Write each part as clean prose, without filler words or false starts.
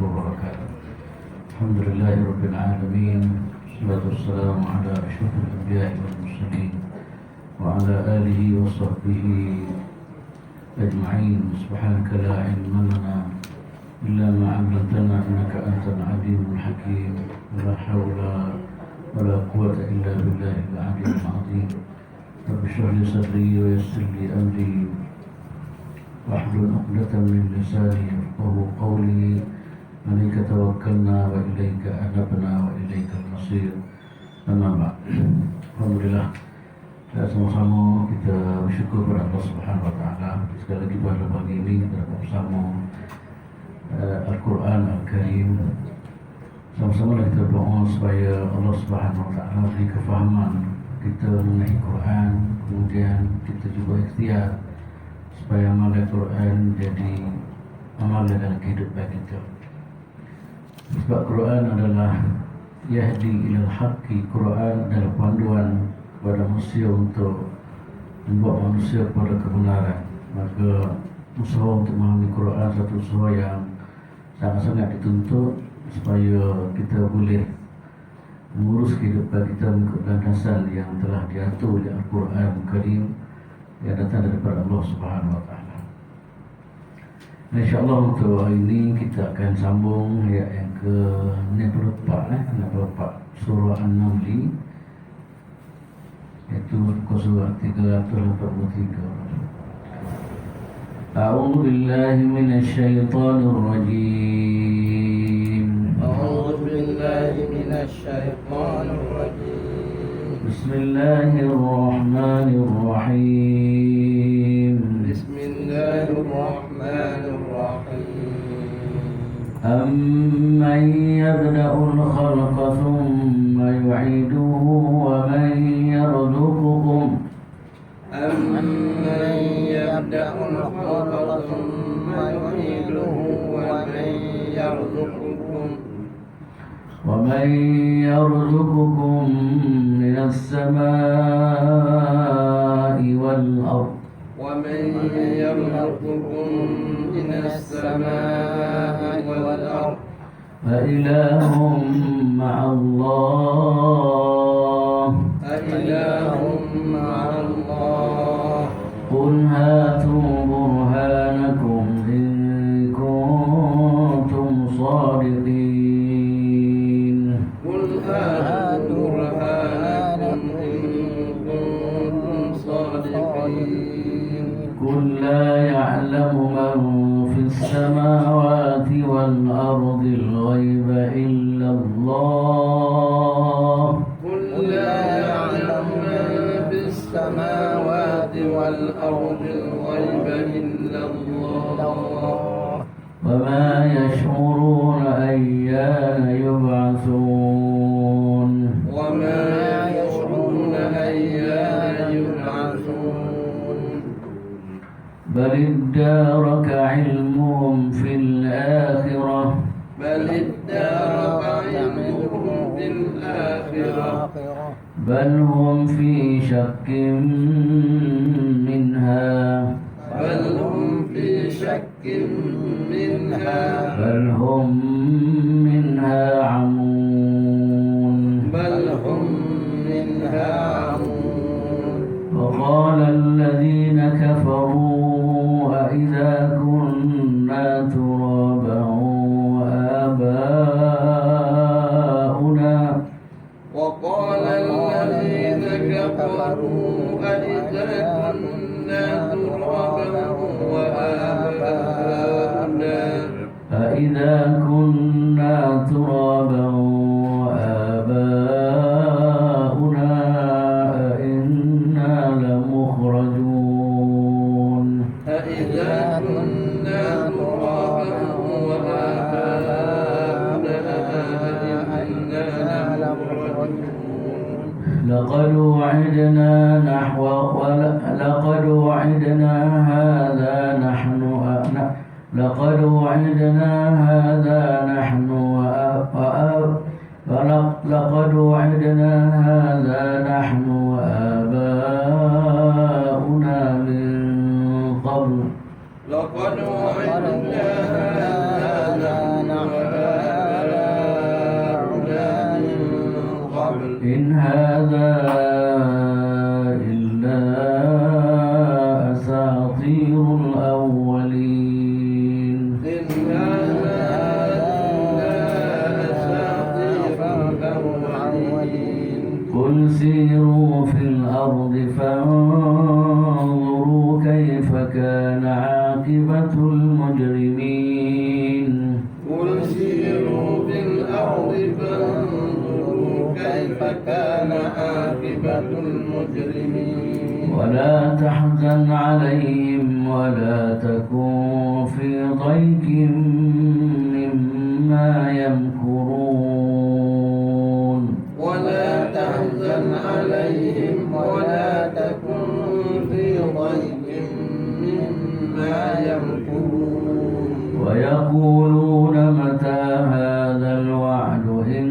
وبركاته. الحمد لله رب العالمين، والصلاة والسلام على أشرف الأنبياء والمرسلين وعلى آله وصحبه أجمعين. سبحانك لا علم لنا إلا ما علمتنا إنك أنت العليم الحكيم. ولا حول ولا قوة إلا بالله العلي العظيم. رب اشرح لي صدري ويسر لي أمري واحلل عقدة من لساني يفقهوا قولي. عليك توكلنا وإليك أنبنا وإليك المصير. Amma ba'd. Alhamdulillah, sama-sama kita bersyukur kepada Allah Subhanahu wa taala sekali lagi pada pagi ini kita dapat bersama Al-Quran Al-Karim. Sama-sama kita berdoa supaya Allah Subhanahu wa taala beri kefahaman kita mengenai Quran, kemudian kita juga ikhtiar supaya amal Al-Quran jadi amal dalam kehidupan kita. Sebab Quran adalah yahdi ilal haqqi, Quran adalah panduan kepada manusia untuk membawa manusia kepada kebenaran. Maka usaha untuk memahami Quran satu usaha yang sangat-sangat dituntut supaya kita boleh mengurus kehidupan kita mengikut landasan yang telah diatur di Al-Quran Al-Karim yang datang daripada Allah Subhanahu wa taala. InsyaAllah untuk hari ini kita akan sambung ayat yang ke-64 surah An-Naml, iaitu surah 343. A'udzu billahi minasyaitonir rajim. A'udzu billahi minasyaitonir rajim. Bismillahirrahmanirrahim. Bismillahirrahmanirrahim. أَمَّنْ يَبْدَأُ الْخَلْقَ ثُمَّ يُعِيدُهُ وَمَنْ يَرْزُقُكُمْ أَمَّنْ يَبْدَأُ الْخَلْقَ ثُمَّ يُعِيدُهُ وَمَنْ يَرْزُقُكُمْ مِنَ السَّمَاءِ وَالْأَرْضِ ومن يرزقكم من السماء والأرض أإله مع الله أإله مع الله قل هاتوا برهانكم إن كنتم صادقين قل هاتوا برهانكم إن كنتم صادقين قل لا يعلم من في السماوات والأرض الغيب إلا الله قل لا يعلم من في السماوات والأرض الغيب إلا الله وما يشعرون أيان يبعثون وما يشعرون أيان يبعثون بل ادارك علمهم في الآخرة بل ادارك علمهم في الآخرة بل هم في شك منها بل هم في شك منها بل هم منها عمون بل هم منها عمون وقال الذين كفروا أإذا كنا ترابا وآباؤنا وقال الذين كفروا أئذا كنا ترابا وآباؤنا أإذا كنا ترابا وآباؤنا أئنا لمخرجون أئذا كنا ترابا وآباؤنا أئنا لمخرجون لقد وعدنا هذا نحن وآباؤنا من قبل لقد وعدنا هذا نحن عاقبة المجرمين ولا تحزن عليهم ولا تكن في ضيق مما يمكرون ولا تحزن عليهم ولا تكن في ضيق مما يمكرون ويقولون متى هذا الوعد إن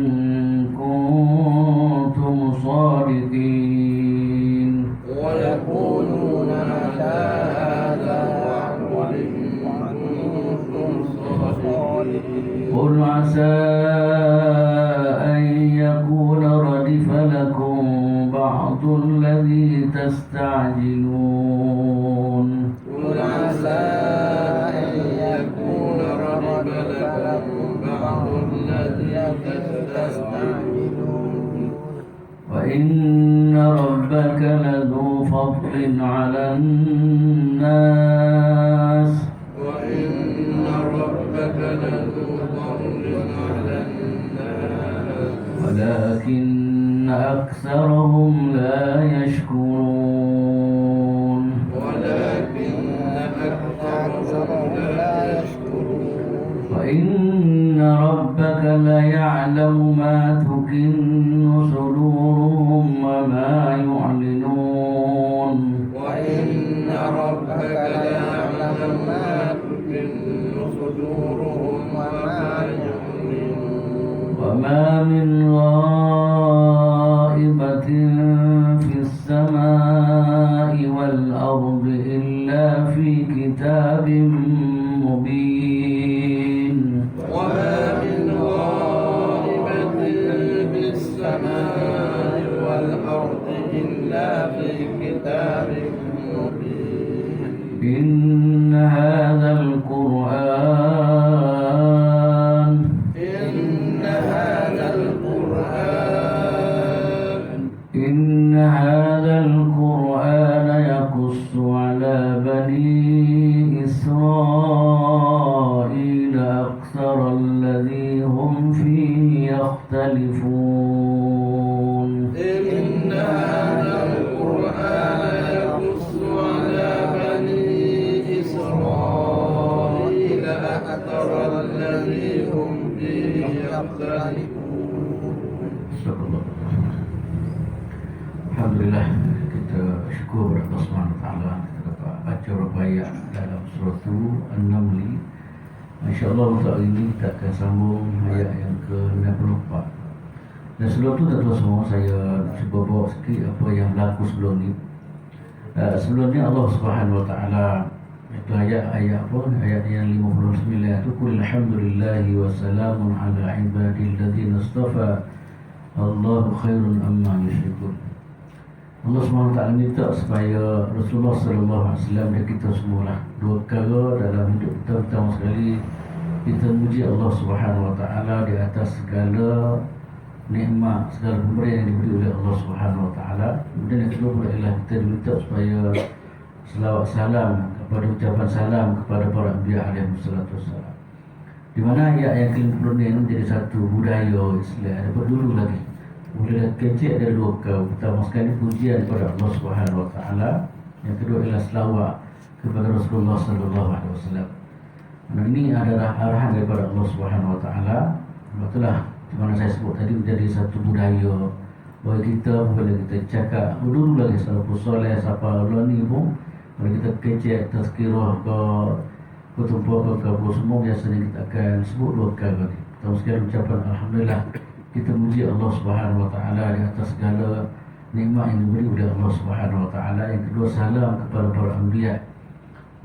كنتم صادقين ويقولون متى هذا الوعد إن كنتم صادقين قل عسى أن يكون ردف لكم بعض الذي تستعجلون قل عسى أن يكون ردف لكم بعض الذي تستعجلون وإن ربك لذو فضل على الناس وإن ربك لذو فضل على الناس ولكن أكثرهم لا يشكرون ولكن أكثرهم لا يشكرون وإن ربك ليعلم ما تكن صدورهم وما يعلنون وإن ربك ليعلم ما تكن صدورهم وما يعلنون وما من غائبة في السماء والأرض إلا في كتاب مبين وما من غائبة في السماء والأرض إلا في كتاب مبين إن هذا القرآن إن هذا القرآن يقص على بني إسرائيل أكثر الذي هم فيه يختلفون إن هذا القرآن يقص على بني إسرائيل أكثر الذي هم فيه يختلفون Alhamdulillah, kita syukur kepada Allah Subhanahu Wa Taala kita dapat baca rubaiyat dalam surah An-Naml. InsyaAllah untuk hari ini kita akan sambung ayat yang ke-64. Dan sebelum tu tuan-tuan semua, saya cuba bawa sikit apa yang berlaku sebelum ni. Sebelum ni Allah Subhanahu Wa Taala, itu ayat apa? Ayat yang 59 tu, qul alhamdulillahi wa salamun ala ibadil ladzina istafa Allahu khairun amma yusyrikun. Allah SWT minta supaya Rasulullah SAW dan kita semualah dua perkara dalam hidup kita. Pertama sekali, kita memuji Allah SWT di atas segala nikmat, segala pemberian yang diberi oleh Allah SWT. Kemudian yang kedua pula ialah kita diminta supaya selawat salam kepada ucapan salam kepada para anbiya alaihi wassalatu wassalam. Di mana ayat yang ke-50 ini menjadi satu budaya Islam daripada dulu lagi. Mula kecil ada dua perkara. Pertama sekali pujian kepada Allah Subhanahu Wa Taala. Yang kedua ialah selawat kepada Rasulullah Sallallahu Alaihi Wasallam. Dan ini adalah arahan daripada Allah Subhanahu Wa Taala. Itulah di mana saya sebut tadi menjadi satu budaya bagi kita bila kita cakap dulu lagi salafus soleh siapa Allah ni pun kalau kita kecil tazkirah ke kutubuh ke apa semua biasanya kita akan sebut dua perkara ni. Pertama sekali ucapan alhamdulillah, kita muji Allah Subhanahu Wa Taala di atas segala nikmat yang diberi oleh Allah Subhanahu Wa Taala. Yang kedua, salam kepada para anbiya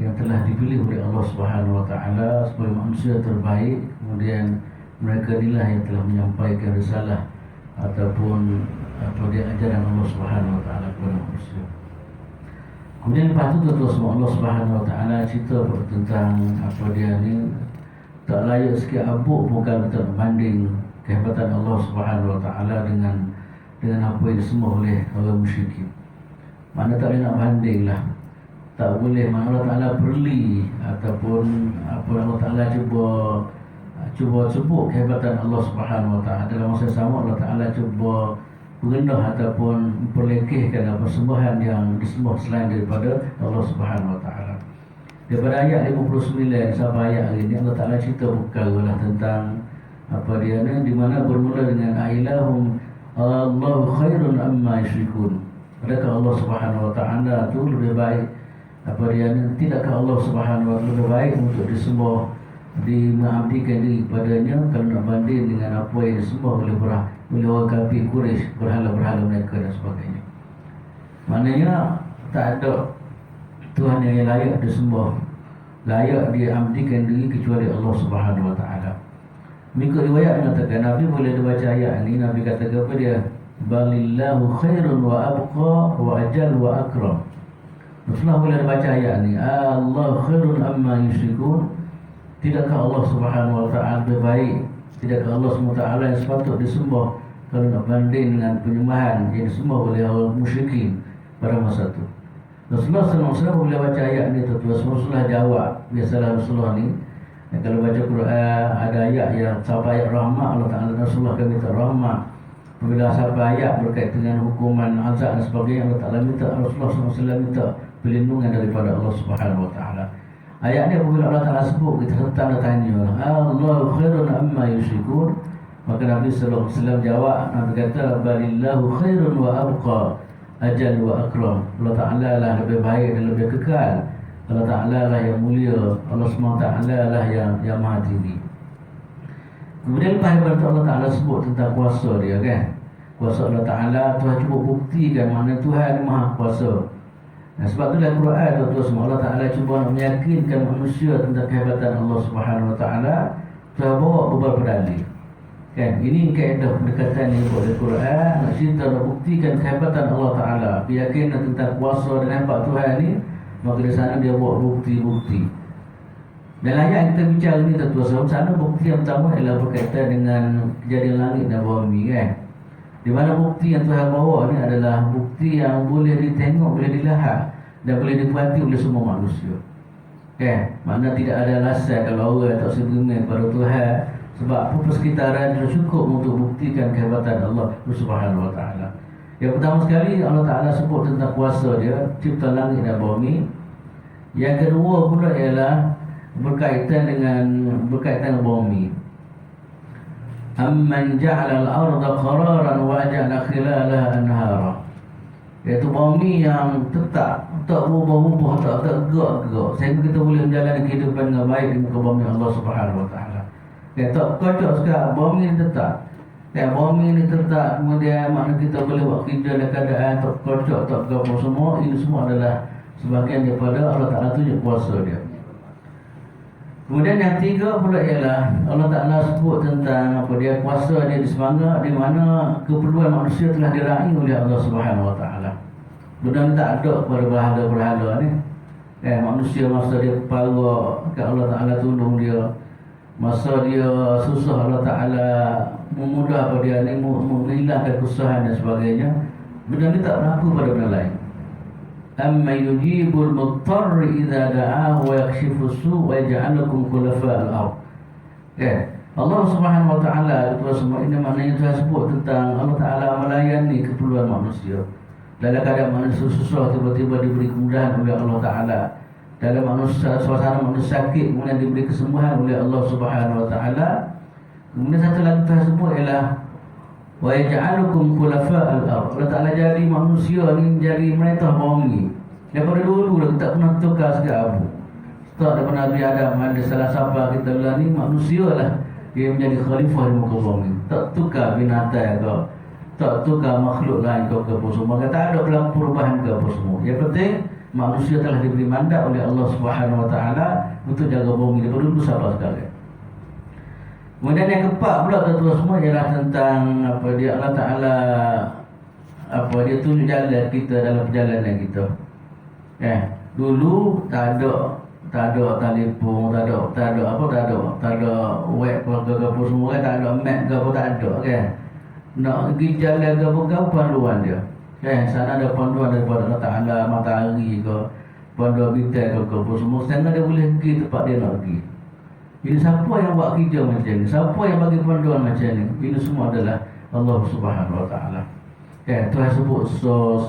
yang telah dipilih oleh Allah Subhanahu Wa Taala sebagai manusia terbaik. Kemudian mereka inilah yang telah menyampaikan risalah ataupun apa dia ajaran Allah Subhanahu Wa Taala kepada manusia. Kemudian lepas tu tuan-tuan semua, Allah Subhanahu Wa Taala cerita tentang apa dia ni tak layak sikit abuk pun kalau kita banding kehebatan Allah Subhanahu Wa Taala dengan apa yang disembah oleh orang musyrikin. Mana tak boleh nak banding lah. Tak boleh, mana Allah Ta'ala perli ataupun apa Allah Ta'ala cuba sebut kehebatan Allah Subhanahu Wa Ta'ala. Dalam masa yang sama Allah Ta'ala cuba merendah ataupun memperlekehkan persembahan yang disembah selain daripada Allah Subhanahu Wa Taala. Daripada ayat 59 sampai ayat ini Allah Taala cerita perkara lah tentang apa dia ni, di mana bermula dengan ailahum Allahu khairun amma yusyrikun. Adakah Allah Subhanahu Wa Taala tu lebih baik apa dia ni, tidakkah Allah Subhanahu Wa Taala lebih baik untuk disembah, mengabdikan diri kepadanya kalau nak banding dengan apa yang disembah oleh orang kafir Quraisy, berhala-berhala mereka dan sebagainya. Maknanya tak ada Tuhan yang layak disembah, layak diabdikan diri kecuali Allah Subhanahu Wa Taala. Mengikut riwayat mengatakan Nabi boleh dibaca ayat ini, Nabi kata kepada dia, balillahu khairun wa abqa wa ajal wa akram. Rasulullah boleh dibaca ayat ini, Allah khairun amma yusyrikun. Tidakkah Allah Subhanahu Wa Taala lebih baik, tidakkah Allah Subhanahu Wa Taala yang sepatut disembah kalau nak banding dengan penyembahan yang disembah oleh orang musyrikin pada masa itu. Rasulullah SAW boleh baca ayat ni tu, Rasulullah jawab. Biasalah Rasulullah ni kalau baca Quran ada ayat yang sampai ayat rahmat, Allah Ta'ala Rasulullah akan minta rahmat. Bila sampai ayat berkaitan dengan hukuman azab dan sebagainya, Allah Ta'ala minta, Rasulullah SAW minta perlindungan daripada Allah Subhanahu Wa Taala. Ayat ni apabila Allah Ta'ala sebut, kita tanda tanya, Allah khairun amma yusyrikun. Maka Nabi SAW jawab, Nabi kata, balillahu khairun wa abqa ajal wa akram. Allah Ta'ala lah lebih baik dan lebih kekal. Allah Ta'ala lah yang mulia. Allah SWT lah yang maha tinggi. Kemudian lepas daripada Allah Ta'ala sebut tentang kuasa dia kan, kuasa Allah Ta'ala, Tuhan cuba buktikan mana Tuhan maha kuasa. Sebab tu dalam Quran Allah Ta'ala cuba nak meyakinkan manusia tentang kehebatan Allah Subhanahu Wa Ta'ala. Tuhan bawa beberapa dalil kan. Ini kaedah pendekatan yang buat dari Quran, nak cerita, nak buktikan kehebatan Allah Ta'ala, keyakinan tentang kuasa dan hebat Tuhan ni. Maka di sana dia buat bukti-bukti. Dan ayat yang kita bicara ni tuan-tuan, sana bukti yang pertama ialah berkaitan dengan kejadian langit dan bumi kan. Di mana bukti yang Tuhan bawa ni adalah bukti yang boleh ditengok, boleh dilihat dan boleh diperhati oleh semua manusia kan. Makna tidak ada alasan kalau orang tak sebenarnya kepada Tuhan, sebab apa persekitaran sudah cukup untuk buktikan kehebatan Allah Subhanahu Wa Taala. Yang pertama sekali Allah Ta'ala sebut tentang kuasa dia, cipta langit dan bumi. Yang kedua pula ialah berkaitan dengan bumi. Amman ja'ala al-arda qararan wa ja'ala khilalaha anhara. Iaitu bumi yang tetap, tak berubah-ubah, tak gerak-gerak, sehingga kita boleh menjalani kehidupan dengan baik di muka bumi Allah Subhanahu Wa Taala. Tak kocok sekarang, bumi ini tetap. Bumi ini tetap, kemudian makna kita boleh buat kerja dalam keadaan tak kocok, tak apa semua. Ini semua adalah sebahagian daripada Allah Ta'ala tunjuk kuasa dia. Kemudian yang tiga pula ialah Allah Ta'ala sebut tentang apa dia, kuasa dia di semanga, di mana keperluan manusia telah diraih oleh Allah Subhanahu Wa Taala. Benda tak ada pada berhala-berhala ni. Manusia masa dia parah, Allah Ta'ala tolong dia. Masa dia susah, Allah Ta'ala memudah pada dia ni, menghilangkan kesusahan dan sebagainya. Benda ni tak berlaku pada benda lain. Amma yujibul muttar idza da'ahu wa yakshifu su' wa yaj'alukum khulafa'al ardh. Allah Subhanahu Wa Taala itu semua ini maknanya Tuhan sebut tentang Allah Ta'ala melayani keperluan manusia. Dalam keadaan manusia susah, tiba-tiba diberi kemudahan oleh Allah Ta'ala. Dalam manusia, suasana manusia sakit, kemudian diberi kesembuhan oleh Allah Subhanahu Wa Taala. Kemudian satu lagi Tuhan sebut ialah wa yaj'alukum khulafa'al ardh. Allah Ta'ala jadi manusia ni jadi merintah bumi. Daripada dulu dah tak pernah tukar sekarang. Start daripada Nabi Adam ada salah siapa kita lah ni, manusia lah dia menjadi khalifah di muka bumi. Tak tukar binatang ke, tak tukar makhluk lain ke apa semua. Tak ada berlaku perubahan ke apa semua. Yang penting manusia telah diberi mandat oleh Allah Subhanahu Wa Taala untuk jaga bumi daripada dulu sampai sekarang. Kemudian yang keempat pula tuan-tuan semua ialah tentang apa dia, Allah Ta'ala apa dia tunjuk jalan kita dalam perjalanan kita. Dulu tak ada telefon, tak ada web ke apa semua, tak ada map ke apa, tak ada kan. Nak pergi jalan ke apa, panduan dia. Sana ada panduan daripada Allah Ta'ala, matahari ke, panduan bintang ke apa semua, sehingga dia boleh pergi tempat dia nak pergi. Ini siapa yang buat kerja macam ni? Siapa yang bagi panduan macam ni? Ini semua adalah Allah Subhanahu Wa Taala. Tuhan sebut so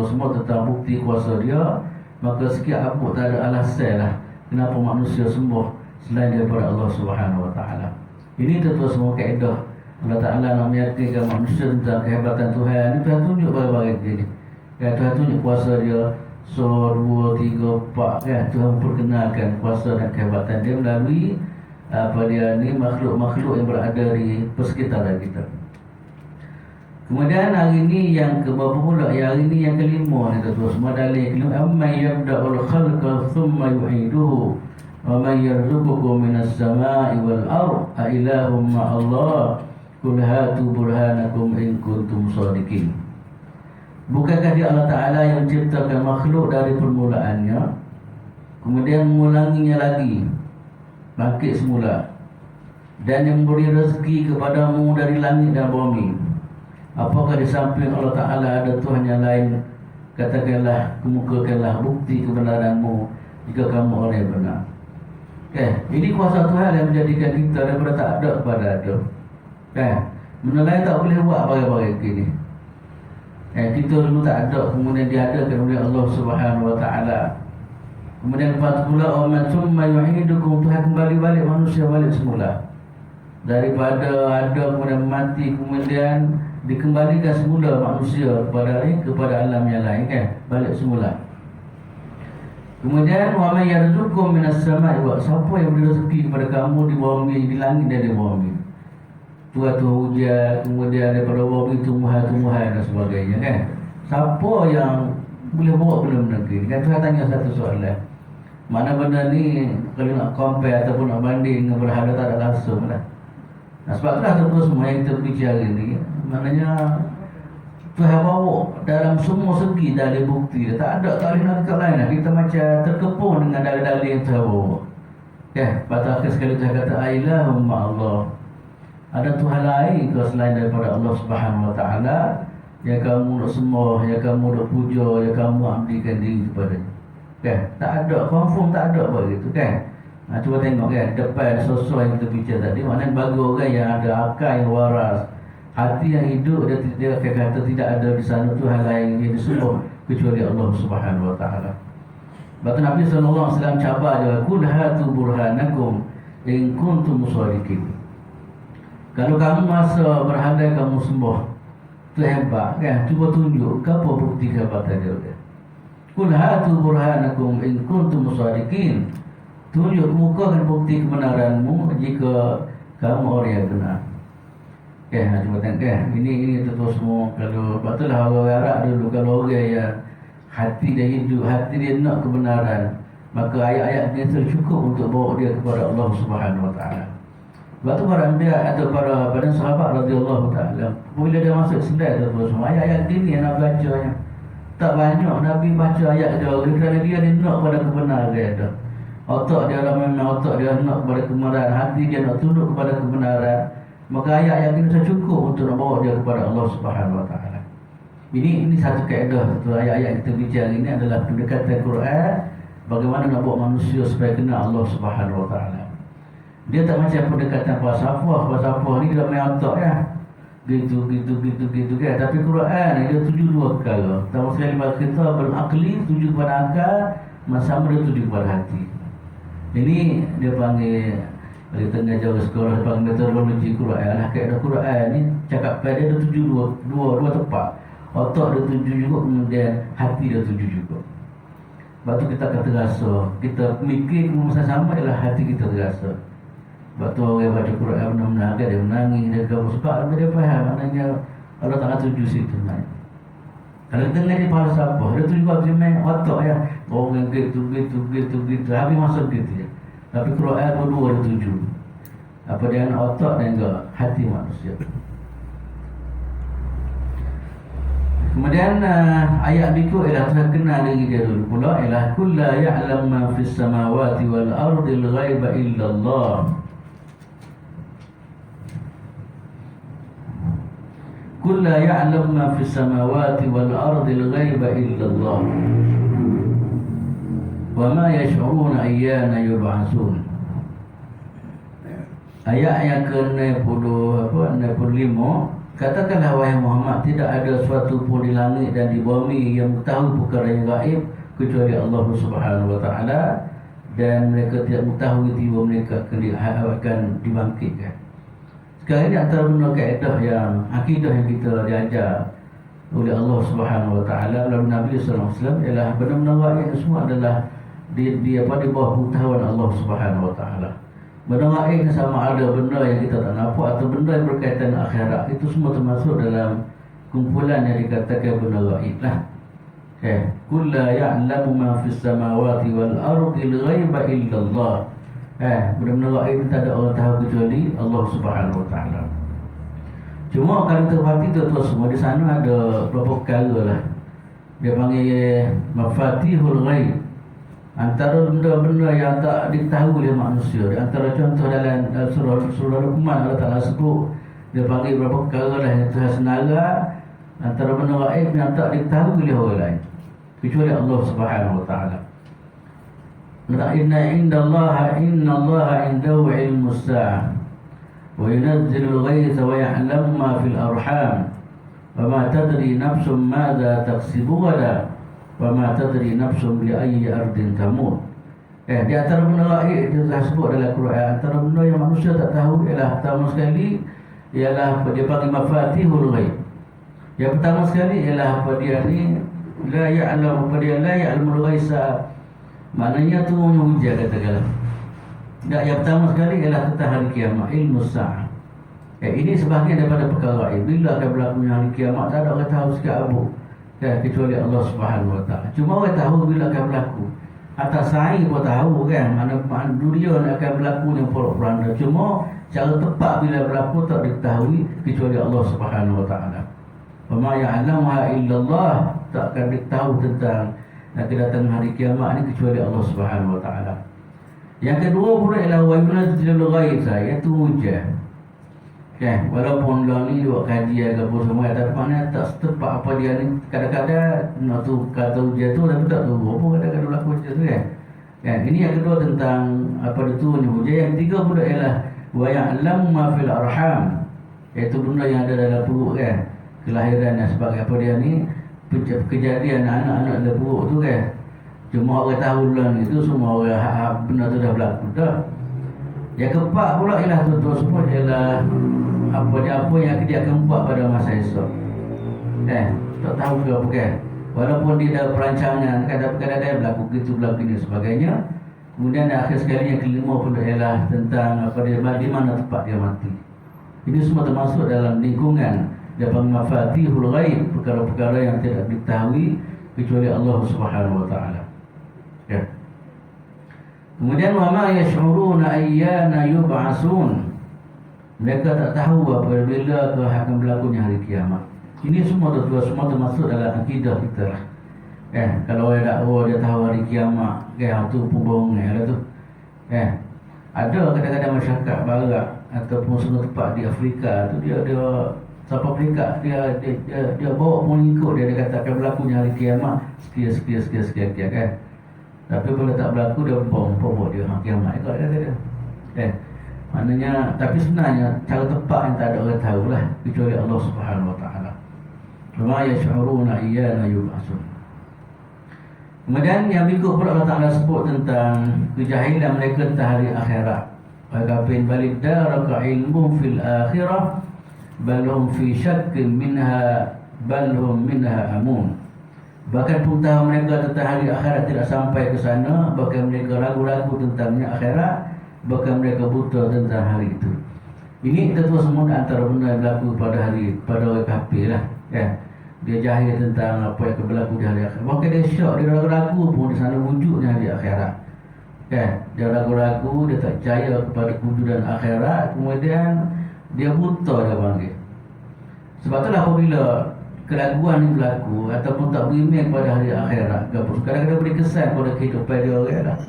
semua tentang bukti kuasa dia. Maka sikit abuk tak ada alasan lah kenapa manusia sembuh selain daripada Allah Subhanahu Wa Taala. Ini tentu semua kaedah Allah Ta'ala nak meyakinkan manusia tentang kehebatan Tuhan. Ini Tuhan tunjuk bagai-bagai ni. Tuhan tunjuk kuasa dia. So 2, 3, 4 kan. Tuhan perkenalkan kuasa dan kehebatan dia melalui dia ni makhluk-makhluk yang berada di persekitaran kita. Kemudian hari ini yang keberapa pula? Hari ini yang kelima ni tuan-tuan. Semua dalil kelima. Amman yabda'ul khalqa thumma yu'iduhu wa man yarzuqukum minas sama'i wal ardh a ilahum ma'allah qul hatu burhanakum in kuntum shadiqin. Bukankah dia Allah Ta'ala yang menciptakan makhluk dari permulaannya, kemudian mengulanginya lagi, bangkit semula, dan yang memberi rezeki kepadamu dari langit dan bumi? Apakah di samping Allah Ta'ala ada Tuhan yang lain? Katakanlah, kemukakanlah bukti kebenaranmu jika kamu orang yang benar. Ini kuasa Tuhan yang menjadikan kita daripada tak ada kepada ada. Benda lain tak boleh buat bagai-bagai gini. Kita dulu tak ada, kemudian diadakan oleh Allah Subhanahu Wa Taala. Kemudian lepas pula Tuhan kembali balik manusia balik semula. Daripada ada kemudian mati, kemudian dikembalikan semula manusia kepada alam yang lain balik semula. Kemudian wa may yarzuqukum minas sama'i wa, siapa yang beri rezeki kepada kamu di bumi, di langit dan di bumi? Tuhan hujan, kemudian daripada bumi tumbuhan-tumbuhan dan sebagainya Siapa yang boleh buat benda negeri? Tuhan tanya satu soalan. Mana benda ni kalau nak compare ataupun nak banding dengan berhala tak ada langsung lah. Sebab itulah tentu semua yang kita bicara ni, maknanya Tuhan bawa dalam semua segi dalil bukti. Tak ada tak boleh nak dekat lain lah. Kita macam terkepung dengan dalil-dalil yang Tuhan bawa. Pada akhir sekali Tuhan kata ilahum ma'allah, ada Tuhan lain ke selain daripada Allah Subhanahu Wa Taala yang kamu nak sembah, yang kamu nak puja, yang kamu abdikan diri kepadanya. Tak ada, confirm tak ada begitu cuba tengok depan sosok yang kita bicara tadi. Maknanya bagi orang yang ada akal yang waras, hati yang hidup, dia akan kata tidak ada di sana Tuhan lain yang disembah kecuali Allah Subhanahu Wa Taala. Bahkan Nabi SAW cabar dia, qul hatu burhanakum in kuntum shadiqin. Kalau kamu masa berhala kamu sembah tu hebat cuba tunjuk apa bukti kehebatan dia. Qul hatu burhanakum in kuntum shadiqin. Tunjuk, mukakan bukti kebenaranmu jika kamu orang yang benar. Cuba tengok ini tentu semua. Kalau patutlah orang Arab dulu, kalau orang yang hati dia hidup, hati dia nak kebenaran, maka ayat-ayat kita cukup untuk bawa dia kepada Allah Subhanahu Wa Taala. Sebab tu para anbiya atau para sahabat radhiyallahu taala, bila dia masuk Islam tu semua ayat-ayat ini yang nak bacanya. Tak banyak Nabi baca ayat dia kerana dia nak pada kebenaran dia. Otak dia memang otak dia nak kepada kebenaran, hati dia nak tunduk kepada kebenaran. Maka ayat-ayat ini sudah cukup untuk nak bawa dia kepada Allah Subhanahu Wa Taala. Ini satu kaedah. Satu ayat-ayat kita bicara ini adalah pendekatan Quran, bagaimana nak bawa manusia supaya kenal Allah Subhanahu Wa Taala. Dia tak macam pendekatan falsafah ni dia main otak gitu tapi Quran ni dia tuju dua perkara. Pertama sekali kita berakli, tuju kepada akal, sama dia tuju kepada hati. Ini dia panggil dari tengah jauh sekolah, dia panggil metodologi Quran lah. Kaedah Quran ni cakap pada dia tuju dua tempat. Otak dia tuju juga, kemudian hati dia tuju juga. Sebab tu kita akan terasa, kita mikir masa sama ialah hati kita terasa. Sebab tu orang baca Quran benar-benar dia menangis, dia gabung sebab dia faham maknanya Allah Ta'ala tuju situ. Kalau kita lihat di falsafah, dia tuju apa main otak orang gitu, habis masuk gitu Tapi Quran berdua dia tuju. Apa dengan otak dan juga hati manusia. Kemudian ayat berikut ialah terkenal lagi dia dulu pula ialah kullu ya'lam ma fis samawati wal ardi al-ghaiba illa Allah. Kullu ya'lam ma fis samawati wal ardi al-ghaiba illa Allah. Wa ma yash'uruna ayyana yub'atsun. Ayat yang ke-65 Katakanlah wahai Muhammad, tidak ada suatu pun di langit dan di bumi yang tahu perkara yang gaib kecuali Allah Subhanahu wa taala, dan mereka tidak mengetahui tiba mereka akan dibangkitkan. Sekarang ini antara benda kaedah yang akidah yang kita diajar oleh Allah Subhanahu wa taala melalui Nabi sallallahu alaihi wasallam ialah benda-benda gaib semua adalah di bawah pengetahuan Allah Subhanahu wa taala. Benda gaib sama ada benda yang kita tak nampak atau benda yang berkaitan dengan akhirat, itu semua termasuk dalam kumpulan yang dikatakan benda gaib lah. Qul la ya'lamu ma fis samawati wal ardi al-ghaiba illa Allah. Benda-benda gaib tak ada orang tahu kecuali Allah Subhanahu wa taala. Cuma kalau kita perhati tu semua di sana ada beberapa perkara lah. Dia panggil mafatihul ghaib. Antara benda-benda yang tak diketahui oleh manusia. Di antara contoh dalam surah Luqman Allah Ta'ala sebut, dia panggil beberapa perkara lah yang Tuhan senara. Antara benda gaib yang tak diketahui oleh orang lain kecuali Allah Subhanahu wa taala. Inna Allah indahu ilmus sa'ah wa yunazzilul ghaitha wa ya'lamu ma fil arham wa ma tadri nafsun madza taksibu ghadan wa ma tadri nafsun bi ayyi ardin tamut. Di antara benda gaib dia telah sebut dalam Quran, antara benda yang manusia tak tahu ialah pertama sekali ialah dia panggil mafatihul ghaib. Yang pertama sekali ialah apa dia ni la ya'lamul ghaisa. Maknanya tu hujan katakanlah. Dan yang pertama sekali ialah tentang hari kiamat, ilmu sa'ah. Ini sebahagian daripada perkara gaib. Bila akan berlaku hari kiamat, tak ada orang tahu sikit abu kecuali Allah Subhanahu wa taala. Cuma orang tahu bila akan berlaku. Atas sa'i pun tahu kan, mana dunia akan berlaku yang porak-poranda. Cuma cara tepat bila berlaku tak diketahui kecuali Allah Subhanahu wa taala. Wa ma ya'lamuha illallah, tak akan diketahui tentang kedatangan hari kiamat ni kecuali Allah Subhanahu wa taala. Yang kedua pula ialah wa yunazzilul ghaitha, iaitu hujan. Walaupun lah ni buat kajian ke apa semua, tapi maknanya tak setepat apa dia ni. Kadang-kadang nak tu kata hujan tu tapi tak tahu apa kadang-kadang berlaku hujan tu kan. Ini yang kedua tentang apa itu hujan. Yang ketiga pula ialah wa ya'lamu ma fil arham, iaitu benda yang ada dalam perut kan. Kelahiran dan sebagainya apa dia ni, kejadian anak-anak dalam perut tu kan. Cuma orang tahu lah ni, itu semua orang benda tu dah berlaku dah. Yang keempat pula ialah tuan-tuan semua ialah apa yang dia akan buat pada masa esok. Tak tahu ke apa kan. Walaupun dia dah perancangan, kadang-kadang berlaku gitu, berlaku ini sebagainya. Kemudian akhir sekali yang kelima pula ialah tentang apa dia, di mana tempat dia mati. Ini semua termasuk dalam lingkungan dapat mafatihul ghaib, perkara-perkara yang tidak diketahui kecuali Allah Subhanahu wa taala. Kemudian wa ma yash'uruna ayyana yub'atsun. Mereka tak tahu apabila akan berlakunya hari kiamat. Ini semua semua termasuk dalam akidah kita lah. Kalau orang dakwa dia tahu hari kiamat, tu pembohongan lah tu. Ada kadang-kadang masyarakat barat ataupun semua tempat di Afrika tu dia siapa Afrika dia bawa pengikut dia kata akan berlakunya hari kiamat sekian kan. Tapi bila tak berlaku dia bom dia kiamat ikut dia. Maknanya tapi sebenarnya cara tepat yang tak ada orang tahu lah kecuali Allah Subhanahu wa taala. Ma yash'uruna ayyana yub'atsun. Kemudian yang berikut pula Allah Ta'ala sebut tentang kejahilan mereka tentang hari akhirat. Waqafin balid daraka ilmu fil akhirah balhum fi syakkin minha balhum minha amun. Bahkan pengetahuan mereka tentang hari akhirat tidak sampai ke sana, bahkan mereka ragu-ragu tentangnya akhirat, bahkan mereka buta tentang hari itu. Ini kita tahu semua antara benda yang berlaku pada orang kafir lah. Dia jahil tentang apa yang akan berlaku di hari akhirat. Bahkan dia syok, dia ragu-ragu pun di sana wujudnya hari akhirat. Dia ragu-ragu, dia tak percaya kepada kewujudan akhirat, kemudian dia buta dia panggil. Sebab itulah apabila keraguan ini berlaku ataupun tak beriman pada hari akhirat, kadang-kadang beri kesan pada kehidupan dia orang lah.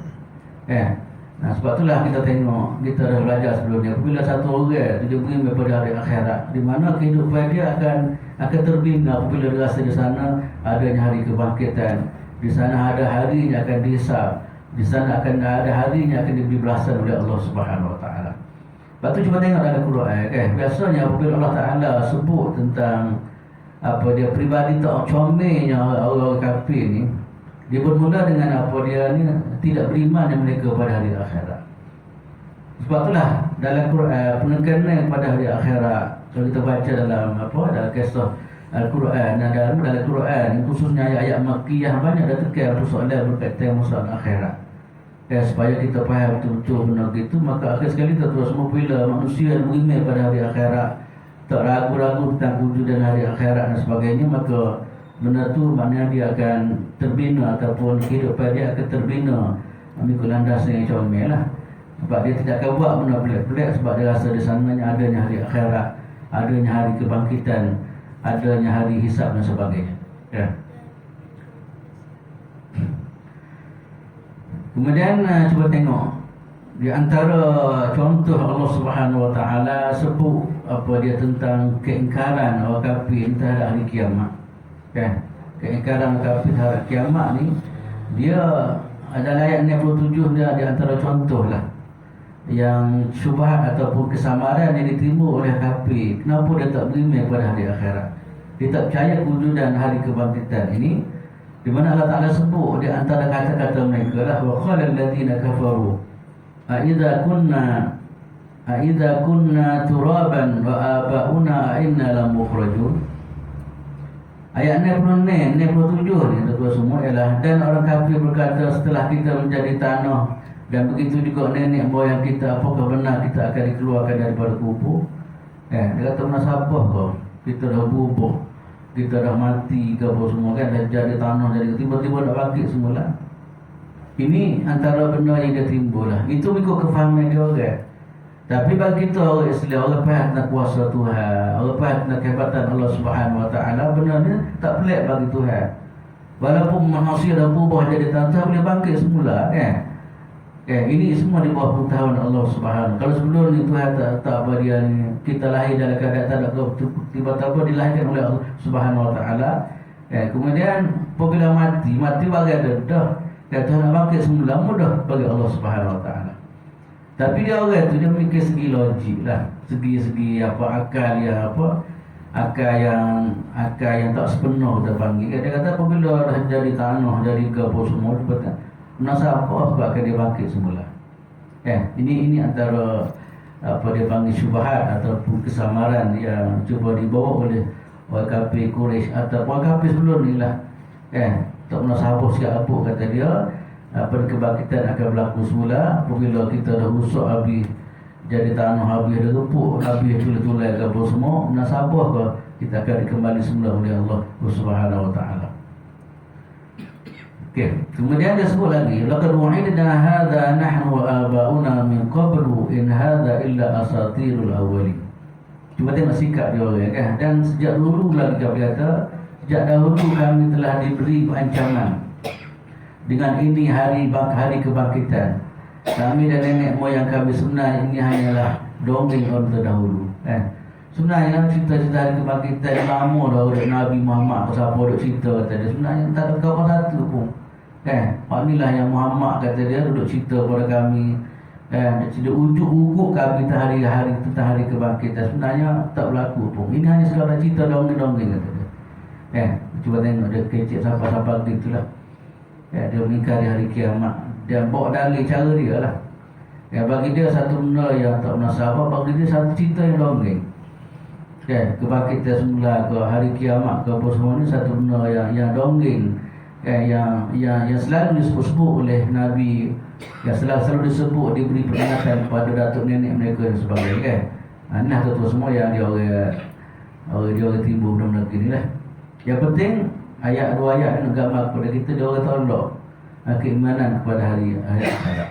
Sebab itulah kita tengok, kita dah belajar sebelum ni, apabila satu orang dia beriman pada hari akhirat, di mana kehidupan dia akan terbina apabila dia rasa di sana adanya hari kebangkitan, di sana ada hari yang akan dihisab, di sana akan ada hari yang akan diberi balasan oleh Allah Subhanahu wa taala. Lepas tu cuba tengok dalam Quran kan. Biasanya apabila Allah Ta'ala sebut tentang dia peribadi tak comelnya orang-orang kafir ni, dia bermula dengan dia ni tidak beriman yang mereka pada hari akhirat. Sebab itulah dalam Quran penekanan pada hari akhirat, kalau kita baca dalam dalam kisah Al-Quran, dalam Quran khususnya ayat-ayat Makkiyah banyak dah tekan persoalan berkaitan masalah akhirat. Supaya kita faham betul-betul benda gitu, maka akhir sekali kita terus bila manusia beriman pada hari akhirat, tak ragu-ragu tentang wujudan hari akhirat dan sebagainya, maka benda tu maknanya dia akan terbina ataupun kehidupan dia akan terbina mengikut landas yang comel lah. Sebab dia tidak akan buat benda pelik-pelik, sebab dia rasa di sananya adanya hari akhirat, adanya hari kebangkitan, adanya hari hisab dan sebagainya. Ya. Kemudian cuba tengok di antara contoh Allah Subhanahu Wa Taala sebut dia tentang keingkaran orang kafir terhadap hari kiamat. Kan? Keingkaran kafir terhadap kiamat ni dia adalah ayat 67, dia di antara contoh lah yang syubhat ataupun kesamaran yang ditimbul oleh kafir. Kenapa dia tak beriman pada hari akhirat? Dia tak percaya kewujudan hari kebangkitan ini, di mana Allah Ta'ala sebut di antara kata-kata mereka lah, wa qala alladziina kafaru Aidza kunna turaban wa aba'una inna lamukhrajun. Ayat 67 ni tuan semua ialah, dan orang kafir berkata setelah kita menjadi tanah dan begitu juga nenek moyang kita, apakah benar kita akan dikeluarkan daripada kubur? Dia kata menasabah kau, kita dah bubuh, kita dah mati ke apa semua kan, dah jadi tanah, jadi tiba-tiba nak bangkit semula. Ini antara benda yang dia timbul lah. Itu ikut kefahaman dia orang. Tapi bagi kita orang Islam, orang faham tentang kuasa Tuhan, orang faham tentang kehebatan Allah Subhanahu Wa Taala, benda ni tak pelik bagi Tuhan. Walaupun manusia dah berubah jadi tanah, boleh bangkit semula kan. Ini semua di bawah pengetahuan Allah Subhanahu. Kalau sebelum ni Tuhan tak dia ni, kita lahir dalam keadaan tak ada, tiba-tiba dilahirkan oleh Allah Subhanahu Wa Taala. Kemudian apabila mati bagi ada dah. Tuhan nak bangkit semula mudah bagi Allah Subhanahu Wa Taala. Tapi dia orang tu dia mikir segi logik lah, segi akal yang akal yang tak sepenuh kita panggil. Dia kata apabila dah jadi tanah, jadi ke apa semua, nasabah akan dia bangkit semula. Ini antara dia panggil syubhat ataupun kesamaran yang cuba dibawa oleh orang kafir Quraisy ataupun orang kafir sebelum ni lah. Tak pernah sabar sikap apa kata dia, kebangkitan akan berlaku semula apabila kita dah rusak habis, jadi tanah habis, ada repuk habis, tulai-tulai ke apa semua, nak sabar ke kita akan dikembali semula oleh Allah Subhanahu Wa Taala. Kemudian dia sebut lagi, laqad wa'idna hadza nahnu wa aba'una min qablu in hadza illa asatirul awwalin. Cuba tengok sikap dia orang kan. Dan sejak dulu lagi dia kata, sejak dahulu kami telah diberi ancaman dengan ini hari kebangkitan. Kami dan nenek moyang kami sebenarnya ini hanyalah dongeng orang terdahulu. Sebenarnya cerita-cerita hari kebangkitan yang lama dah oleh Nabi Muhammad siapa duduk cerita kata dia. Sebenarnya tak ada kawan satu pun. Inilah yang Muhammad kata dia duduk cerita pada kami. Dia ujuk-ujuk kami tentang hari kebangkitan. Sebenarnya tak berlaku pun. Ini hanya sekadar cerita dongeng-dongeng kata dia. Cuba tengok dia kecil siapa-siapa gitulah. Dia mengingkari hari kiamat. Dia bawa dalil cara dia lah. Bagi dia satu benda yang tak pernah sabar, bagi dia satu cerita yang dongeng. Kebangkitan semula ke hari kiamat ke apa semua ni satu benda yang dongeng. Yang selalu disebut-sebut oleh Nabi, yang selalu disebut, diberi peringatan kepada datuk nenek mereka dan sebagainya. Nah tu semua yang dia orang timbul benda-benda gini lah. Yang penting dua ayat yang gambar kepada kita, dia orang tolak keimanan kepada hari akhirat.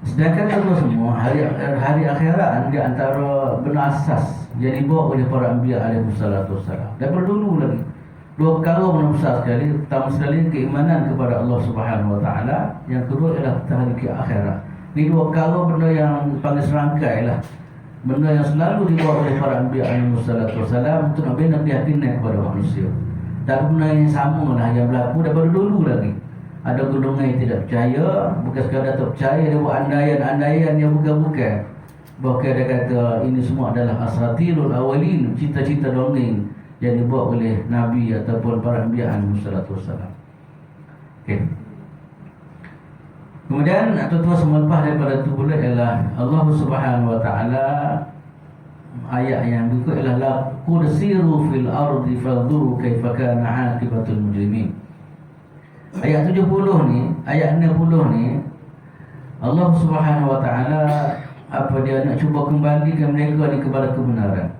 Sedangkan itu semua hari akhirat di antara benda asas yang dibawa oleh para anbiya alaihi salatu wassalam. Daripada dulu lagi. Dua perkara benda besar sekali. Pertama sekali keimanan kepada Allah Subhanahu Wa Taala. Yang kedua ialah hari akhirat. Ini dua perkara benda yang panggil serangkai lah. Benda yang selalu dibawa oleh para anbiya alaihi salatu wassalam untuk nak bina keyakinan kepada manusia. Dan benda yang sama lah yang berlaku daripada dulu lagi. Ada golongan yang tidak percaya, bukan sekadar tak percaya, dia buat andaian-andaian yang bukan-bukan. Bahkan dia kata ini semua adalah asatirul awalin, cita-cita dongeng yang dibuat oleh Nabi ataupun para Anbiya alaihi salatu wassalam. Okey. Kemudian tuan-tuan semua daripada itu pula ialah Allah Subhanahu wa taala, ayat yang berikut ialah la qudsiru fil ardi fadhuru kaifa kana aqibatul mujrimin. Ayat 70 ni, ayat 60 ni Allah Subhanahu wa taala dia nak cuba kembalikan mereka ni kepada kebenaran.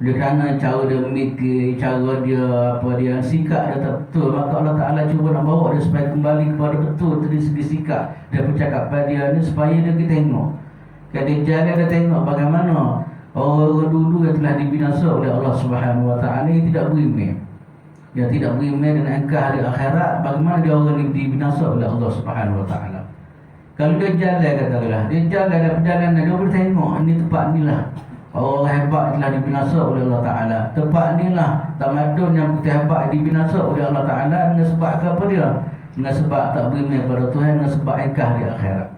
Oleh kerana cara dia memikir, cara dia dia sikap dia tak betul, maka Allah Ta'ala cuba nak bawa dia supaya kembali kepada betul dari segi sikap dan percakapan dia ni, supaya dia kita tengok. Kan dia jalan, dia tengok bagaimana orang dulu yang telah dibinasa oleh Allah Subhanahu Wa Ta'ala yang tidak beriman, yang tidak beriman dan angkah di akhirat, bagaimana dia orang yang dibinasa oleh Allah Subhanahu Wa Ta'ala. Kalau dia jalan, katakanlah dia jalan dan perjalanan, dia boleh tengok ni tempat ni lah orang hebat telah dibinasa oleh Allah Ta'ala, tempat ni lah tamadun yang hebat dibinasa oleh Allah Ta'ala. Dengan sebab apa dia? Dengan sebab tak beriman kepada Tuhan, dengan sebab angkah di akhirat.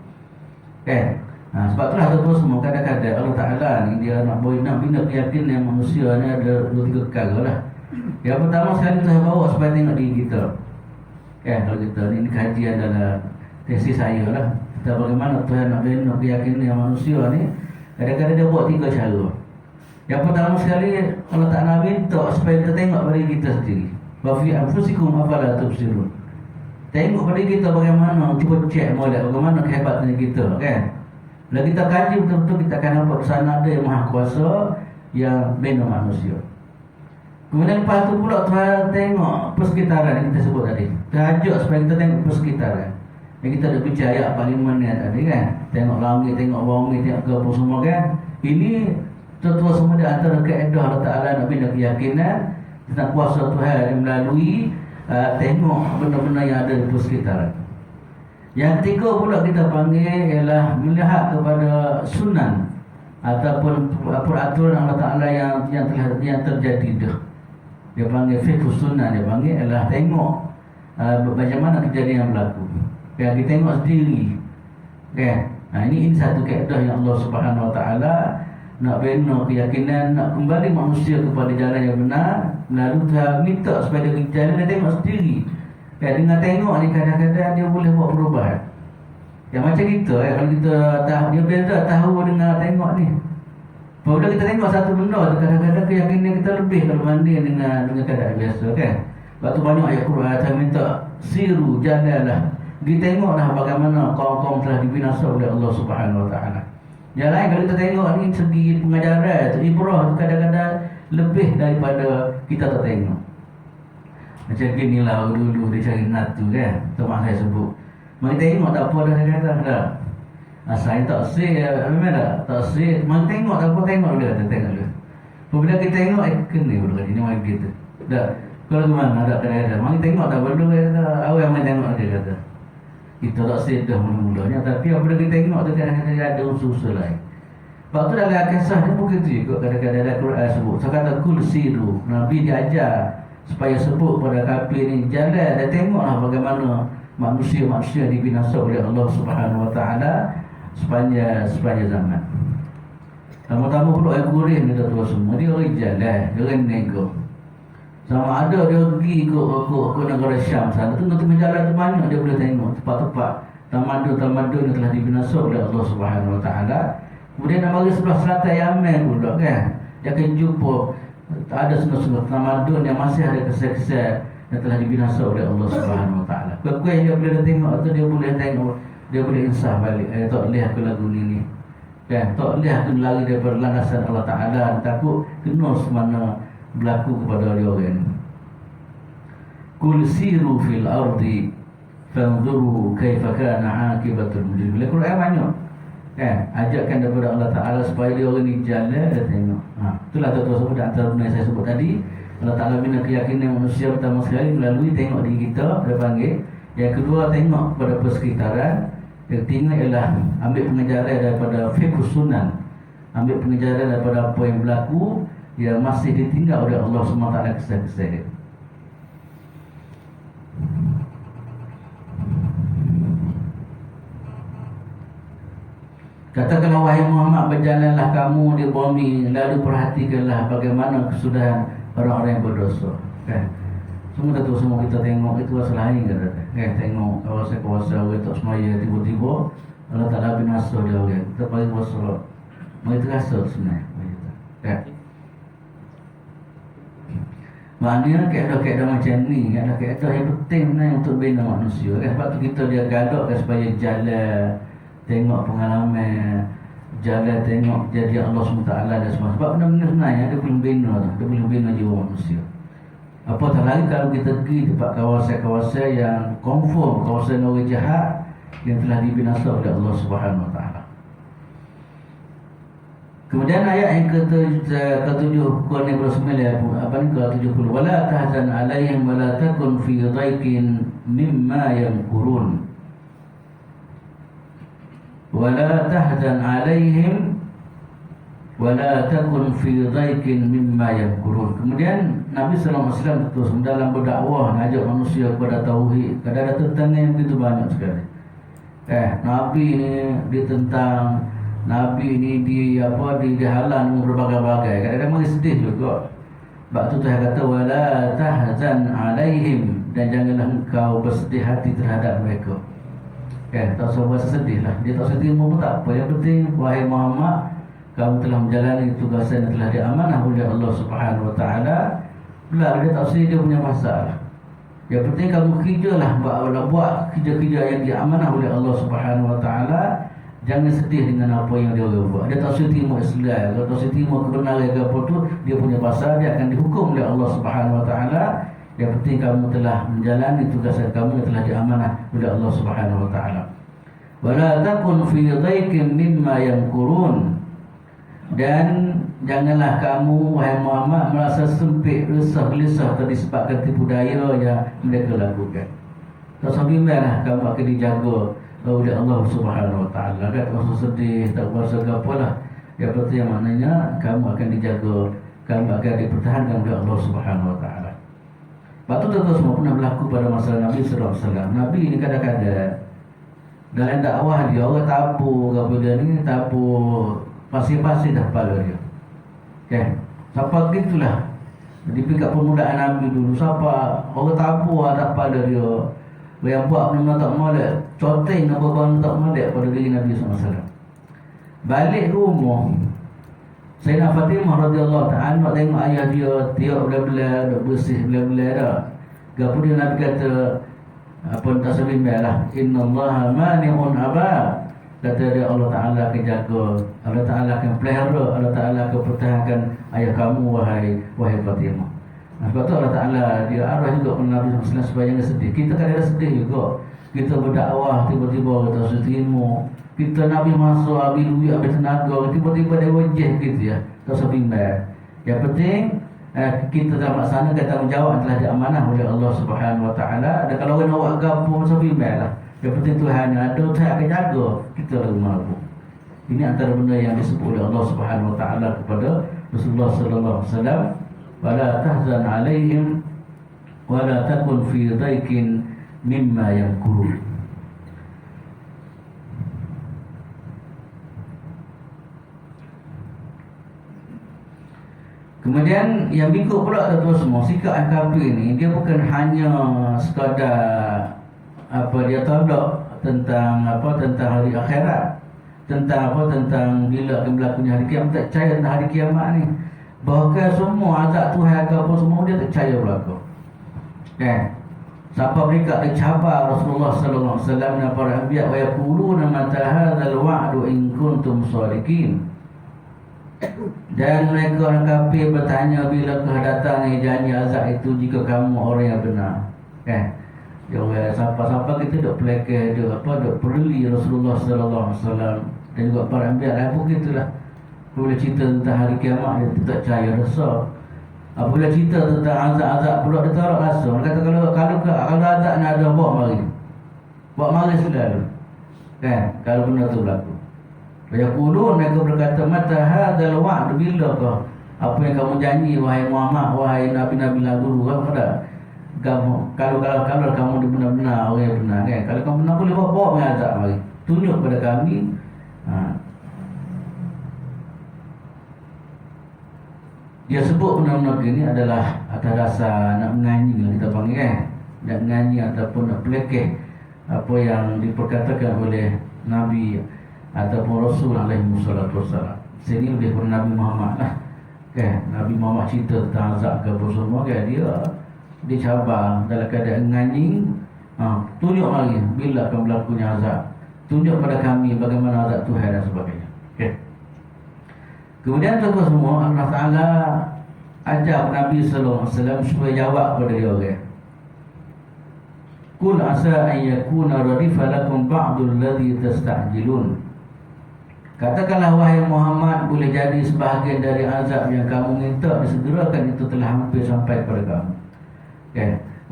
Sebab itulah tuan-tuan semua, kadang-kadang Allah Ta'ala ni dia nak bina keyakinan manusia ni ada 2-3 perkara lah. Yang pertama sekali Tuhan bawa supaya tengok diri kita. Kalau kita ni kajian dalam tesis saya lah, kita bagaimana Tuhan nak bina keyakinan manusia ni. Kadang-kadang dia buat 3 cara. Yang pertama sekali Allah Ta'ala minta supaya kita tengok pada kita sendiri. Wa fi anfusikum afala tubsirun. Tengok pada kita bagaimana, cuba cek molek bagaimana kehebatan kita, kan? Bila kita kaji betul-betul, kita akan nampak di sana ada yang Maha Kuasa yang bina manusia. Kemudian lepas tu pula Tuhan tengok persekitaran yang kita sebut tadi. Kita ajak supaya kita tengok persekitaran. Yang kita ada percaya 45 ni tadi, kan? Tengok langit, tengok bumi, tengok ke apa semua, kan? Ini tuan-tuan semua di antara kaedah Allah Ta'ala nak bina keyakinan tentang kuasa Tuhan yang melalui tengok benda-benda yang ada di persekitaran. Yang ketiga pula kita panggil ialah melihat kepada sunan ataupun peraturan Allah Ta'ala yang terjadi dah. Dia panggil fiqh sunnah, dia panggil ialah tengok bagaimana kejadian yang berlaku. Kita tengok sendiri, kan? Ini satu kaedah yang Allah Subhanahu Wa Taala nak bina keyakinan, nak kembali manusia kepada jalan yang benar. Lalu Tuhan minta supaya dia jalan, dia tengok sendiri. Dengan tengok ni kadang-kadang dia boleh buat perubahan. Yang macam kita, kalau kita tahu, dia beza tahu dengan tengok ni. Apabila kita tengok satu benda, kadang-kadang keyakinan kita lebih kalau banding dengan keadaan biasa, kan? Sebab tu banyak ayat Quran yang minta siru, jalanlah. Kita tengoklah bagaimana kaum-kaum telah dibinasa oleh Allah Subhanahu Wa Taala. Yang lain kalau kita tengok ni segi pengajaran, ibrah tu kadang-kadang lebih daripada kita tak tengok. Macam ginilah dulu dia cari natu, kan? Teman saya sebut. Mari tengok tak apa dah, dia kata dah. Saya tak say, memang tak say. Mari tengok tak apa, tengok dia kata, tengok dia. Bila kita tengok, kena dulu kata, ini mari kita. Dah, kalau ke mana ada kadang-kadang. Mari tengok tak apa dulu, dia kata, awak yang mari tengok dia kata. Kita tak sedah mula-mulanya, tapi apabila kita tengok tu kadang-kadang ada unsur-unsur lain. Sebab tu dalam kisah ni begitu juga, kadang-kadang dalam Quran sebut. Saya kata kul siru, Nabi diajar supaya sebut pada kafir ni jalan dan tengoklah bagaimana manusia-manusia dibinasa oleh Allah Subhanahu Wa Taala sepanjang zaman. Pertama-tama pula Al-Quran ni tuan-tuan semua, dia orang jalan, dia orang nego. Sama ada dia pergi ke negara Syam sana, tengok jalan tu banyak dia boleh tengok tempat-tempat tamadun-tamadun yang telah dibinasa oleh Allah Subhanahu Wa Taala. Kemudian nak bagi sebelah selatan Yaman pula, kan? Dia akan jumpa ada sebelah-sebelah tamadun yang masih ada kisah-kisah yang telah dibinasa oleh Allah Subhanahu Wa Taala. Kuat-kuat yang dia boleh tengok tu, dia boleh tengok, dia boleh insaf balik. Tak lihat ke lagu ni, kan? Tak lihat tu lari daripada landasan Allah Taala, takut kena semana berlaku kepada dia orang. Kul siru fil ardi fanzuru kaifa kana aqibatul mujrimin. Al-Quran banyak, kan? Ajakkan daripada Allah Ta'ala supaya dia orang ni jalan dan tengok. Itulah tuan-tuan sebut antara benda yang saya sebut tadi. Allah Ta'ala bina keyakinan manusia pertama sekali melalui tengok diri kita, dia panggil. Yang kedua tengok pada persekitaran. Yang ketiga ialah ambil pengajaran daripada fiqh sunnah, ambil pengajaran daripada apa yang berlaku yang masih ditinggal oleh Allah SWT kisah-kisah dia. Katakanlah wahai Muhammad, berjalanlah kamu di bumi, lalu perhatikanlah bagaimana kesudahan orang-orang yang berdosa. Kan? Semua tu semua kita tengok itu asal lain kan? Tengok kawasan-kawasan orang tak semaya tiba-tiba Allah Taala binasa dia orang. Kita paling bersolat. Mereka terasa sebenarnya. Kan? Maknanya keadaan-keadaan macam ni, keadaan yang penting sebenarnya untuk bina manusia. Kan? Sebab tu kita dia galakkan supaya jalan, tengok pengalaman, jalan tengok jadi Allah SWT dan semua. Sebab benda-benda sebenarnya dia boleh bina, dia boleh bina jiwa manusia. Apatah lagi kalau kita pergi tempat kawasan-kawasan yang confirm kawasan orang jahat yang telah dibinasa oleh Allah SWT. Kemudian ayat yang ke-7 Quran yang ke-9 apa ni ke-70, wala tahzan alaihim wala takun fi dhaikin mimma yamkurun. Wala tahzan alaihim wala takun fi dhaikin mimma yamkurun. Kemudian Nabi sallallahu alaihi wasallam terus dalam berdakwah ngajak manusia kepada tauhid. Kadang-kadang tentang yang begitu banyak sekali. Nabi ni ditentang, Nabi ni dihalang berbagai-bagai. Kadang-kadang mesti sedih juga. Sebab tu Tuhan kata wala tahzan alaihim, dan janganlah engkau bersedih hati terhadap mereka. Tak usah rasa sedih lah. Dia tak usah terima pun tak apa. Yang penting wahai Muhammad, kamu telah menjalani tugasan yang telah diamanah oleh Allah Subhanahu Wa Taala. Belah dia tak usah dia punya masalah. Yang penting kamu kerjalah, buat kerja-kerja yang diamanah oleh Allah Subhanahu Wa Taala. Jangan sedih dengan apa yang dia buat. Dia tak usah terima Islam, dia tak usah terima kebenaran ke apa tu, dia punya pasal, dia akan dihukum oleh Allah Subhanahu Wa Taala. Yang penting kamu telah menjalani tugasan kamu yang telah diamanah oleh Allah Subhanahu Wa Taala. Wala takun fi dhaikin mimma yamkurun, dan janganlah kamu wahai Muhammad merasa sempit, resah, gelisah disebabkan tipu daya yang mereka lakukan. Tak usah bimbanglah, kamu akan dijaga oleh Allah Subhanahu Wa Taala. Tak usah sedih, tak usah apalah. Yang penting maknanya kamu akan dijaga, kamu akan dipertahankan oleh Allah Subhanahu Wa Taala. Waktu itu semua pernah berlaku pada masa Nabi sallallahu alaihi wasallam. Nabi ni kadang-kadang dalam dakwah dia orang tabur apa dia ni, tabur pasir-pasir dah kepala dia. Siapa gitulah. Jadi pergi kat permulaan Nabi dulu, siapa orang tabur atas kepala dia. Yang buat benda tak molek, coteng apa benda tak molek pada diri Nabi SAW. Balik rumah, Sayyidina Fatimah radhiyallahu ta'ala nak tengok ayah dia tiap belah-belah, duk bersih belah-belah dah. Gapo dia Nabi kata, apa tak sebimbang lah, innallaha mani'un abad. Kata dia Allah Ta'ala akan jaga, Allah Ta'ala akan pelihara, Allah Ta'ala akan pertahankan ayah kamu wahai Fatimah. Sebab tu Allah Ta'ala dia arah juga kepada Nabi SAW supaya jangan sedih. Kita kadang-kadang sedih juga. Kita berdakwah tiba-tiba kita susah terima. Kita Nabi masuk, habis duit, habis tenaga, tiba-tiba dia wajah gitu ya. Tak usah bimbang. Yang penting kita dalam melaksanakan tanggungjawab yang telah diamanah oleh Allah Subhanahu Wa Taala. Dan kalau orang nak buat gapo, tak usah bimbang lah. Yang penting Tuhan yang ada, Tuhan akan jaga kita lagu mana. Ini antara benda yang disebut oleh Allah Subhanahu Wa Taala kepada Rasulullah Sallallahu Alaihi Wasallam. Wala tahzan alaihim wala takun fi dhaikin mimma yamkurun. Kemudian yang berikut pula tuan semua, sikap al-kafir ni dia bukan hanya sekadar dia tolak tentang hari akhirat, tentang bila akan berlakunya hari kiamat, tak percaya tentang hari kiamat ni. Bahkan semua azab Tuhan ke apa semua dia tak percaya berlaku. Sampai mereka tercabar Rasulullah sallallahu alaihi wasallam dan para anbiya wa yaquluna mata hadzal wa'du in kuntum shadiqin. Dan mereka orang kafir bertanya bila kedatangan janji azab itu jika kamu orang yang benar. Dia sampai kita dok pelekeh dok perli Rasulullah sallallahu alaihi wasallam dan juga para anbiya pun gitulah. Bila cerita tentang hari kiamat dia tak percaya rasa. Apabila cerita tentang azab-azab pula dia tak rasa. Dia kata kalau azab nak ada bawa mari selalu. Kalau benda tu berlaku. Yaqulun, mereka berkata mata hadzal wa'd, bila kau apa yang kamu janji wahai Muhammad, wahai nabi-nabi lalu kamu kalau kamu benar-benar orang yang benar Kalau kamu benar boleh bawa azab mari. Tunjuk kepada kami Dia sebut benda-benda ini adalah atas dasar nak menganyi lah kita panggil nak menganyi ataupun nak pelekeh apa yang diperkatakan oleh Nabi ataupun Rasul alaihi wassalatu wassalam. Sini lebih kepada Nabi Muhammad lah. Nabi Muhammad cerita tentang azab ke apa semua dia dicabar dalam keadaan menganyi. Tunjuk lagi bila akan berlakunya azab. Tunjuk pada kami bagaimana azab Tuhan dan sebagainya. Kemudian tuan-tuan semua, Allah Ta'ala ajar Nabi sallallahu alaihi wasallam supaya jawab kepada dia orang. Qul asa an yakuna radifa lakum ba'dul ladzi tasta'jilun. Katakanlah wahai Muhammad, boleh jadi sebahagian dari azab yang kamu minta disegerakan itu telah hampir sampai kepada kamu.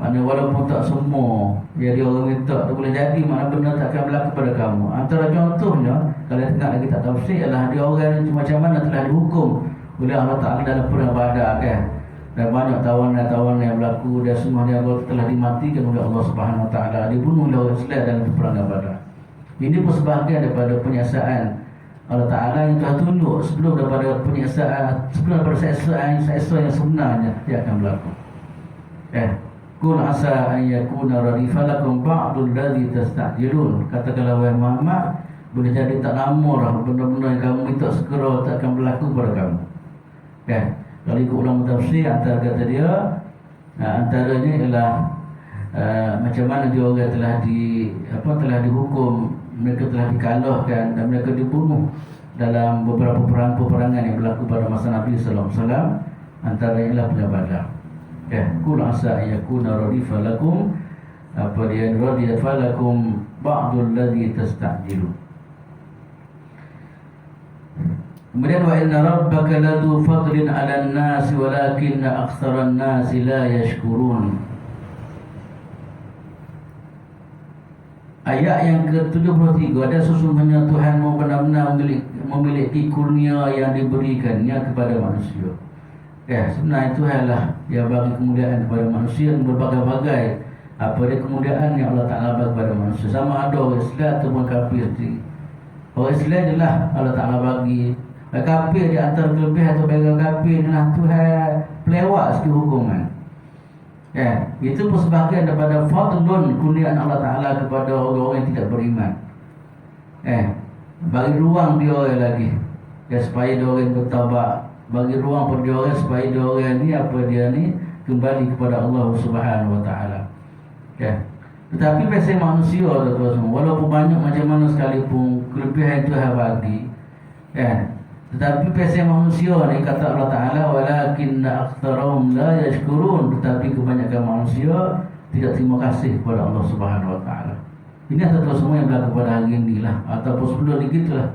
Mana walaupun tak semua jadi orang minta tu boleh jadi, mana benda tak akan berlaku pada kamu. Antara contohnya, kalau tengok lagi tak tafsir, ialah dia orang itu macam mana telah dihukum oleh Allah Ta'ala dalam perang Badar dan banyak tawanan-tawanan yang berlaku dan semua dia telah dimatikan oleh Allah Subhanahu Wa Ta'ala, dibunuh oleh orang Islam dalam peperangan Badar. Ini pun sebahagian daripada penyiasaan Allah Ta'ala yang telah tunjuk sebelum daripada penyiasaan, sebelum daripada seksa yang sebenarnya dia akan berlaku. Qul asa an yakuna radifa lakum ba'dul ladzi tasta'jilun. Katakanlah wahai Muhammad, boleh jadi tak lama lah benda-benda yang kamu minta segera tak akan berlaku pada kamu. Kalau ikut ulama tafsir, antara kata dia antaranya ialah macam mana dia orang telah dihukum, mereka telah dikalahkan dan mereka dibunuh dalam beberapa peperangan yang berlaku pada masa Nabi sallallahu alaihi wasallam, antaranya ialah perang Badar. Qul asa yakuna radifa lakum radifa lakum ba'dul ladzi tasta'jilun. Kemudian wa inna rabbaka ladu fadlin 'alan nasi walakinna aktsaran nasi la yashkurun. Ayat yang ke-73, ada sesungguhnya Tuhan benar-benar memiliki kurnia yang diberikannya kepada manusia. Sebenarnya Tuhan lah yang bagi kemuliaan kepada manusia berbagai-bagai apa dia kemuliaan yang Allah Ta'ala bagi kepada manusia. Sama ada orang Islam ataupun kafir. Orang Islam je lah Allah Ta'ala bagi. Kafir di antara kelebihan atau bagi kafir adalah Tuhan pelewat sikit hukuman. Itu pun sebahagian daripada fadlun kurniaan Allah Ta'ala kepada orang-orang yang tidak beriman. Bagi ruang dia orang lagi supaya dia orang bertaubat. Bagi ruang pada dia orang supaya dia orang ni kembali kepada Allah Subhanahu Wa Ta'ala. Tetapi biasa manusia tuan-tuan semua, walaupun banyak macam mana sekalipun kelebihan itu Tuhan bagi, tetapi biasa manusia ni kata Allah Ta'ala walakinna aktsarahum la yashkurun, tetapi kebanyakan manusia tidak terima kasih kepada Allah Subhanahu Wa Ta'ala. Ini tuan-tuan semua yang berlaku pada hari ini lah, ataupun sebelum ni gitulah.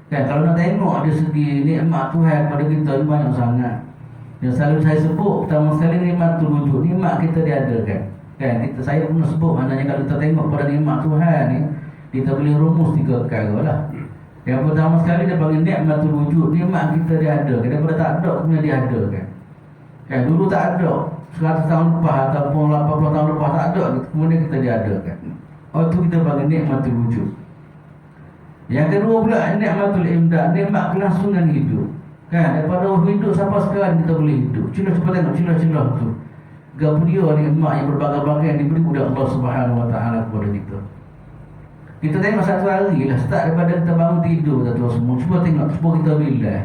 Kalau nak tengok dari segi nikmat Tuhan pada kita ni banyak sangat. Yang selalu saya sebut pertama sekali nikmat tu wujud, nikmat kita diadakan. Saya pernah sebut maknanya kalau kita tengok pada nikmat Tuhan ni, kita boleh rumus 3 perkara lah. Yang pertama sekali dia panggil nikmat tu wujud, nikmat kita diadakan. Daripada tak ada kemudian diadakan. Dulu tak ada, 100 tahun lepas ataupun 80 tahun lepas tak ada, kemudian kita diadakan. Itu kita panggil nikmat tu wujud. Yang kedua pula nikmatul imdad, nikmat kelangsungan hidup. Daripada hidup sampai sekarang kita boleh hidup. Cuba tengok celah-celah tu. Gapuria nikmat yang berbagai-bagai yang diberi oleh Allah Subhanahu Wa Ta'ala kepada kita. Kita tengok satu hari lah, start daripada kita bangun tidur tuan-tuan semua. Cuba tengok, cuba kita bilah.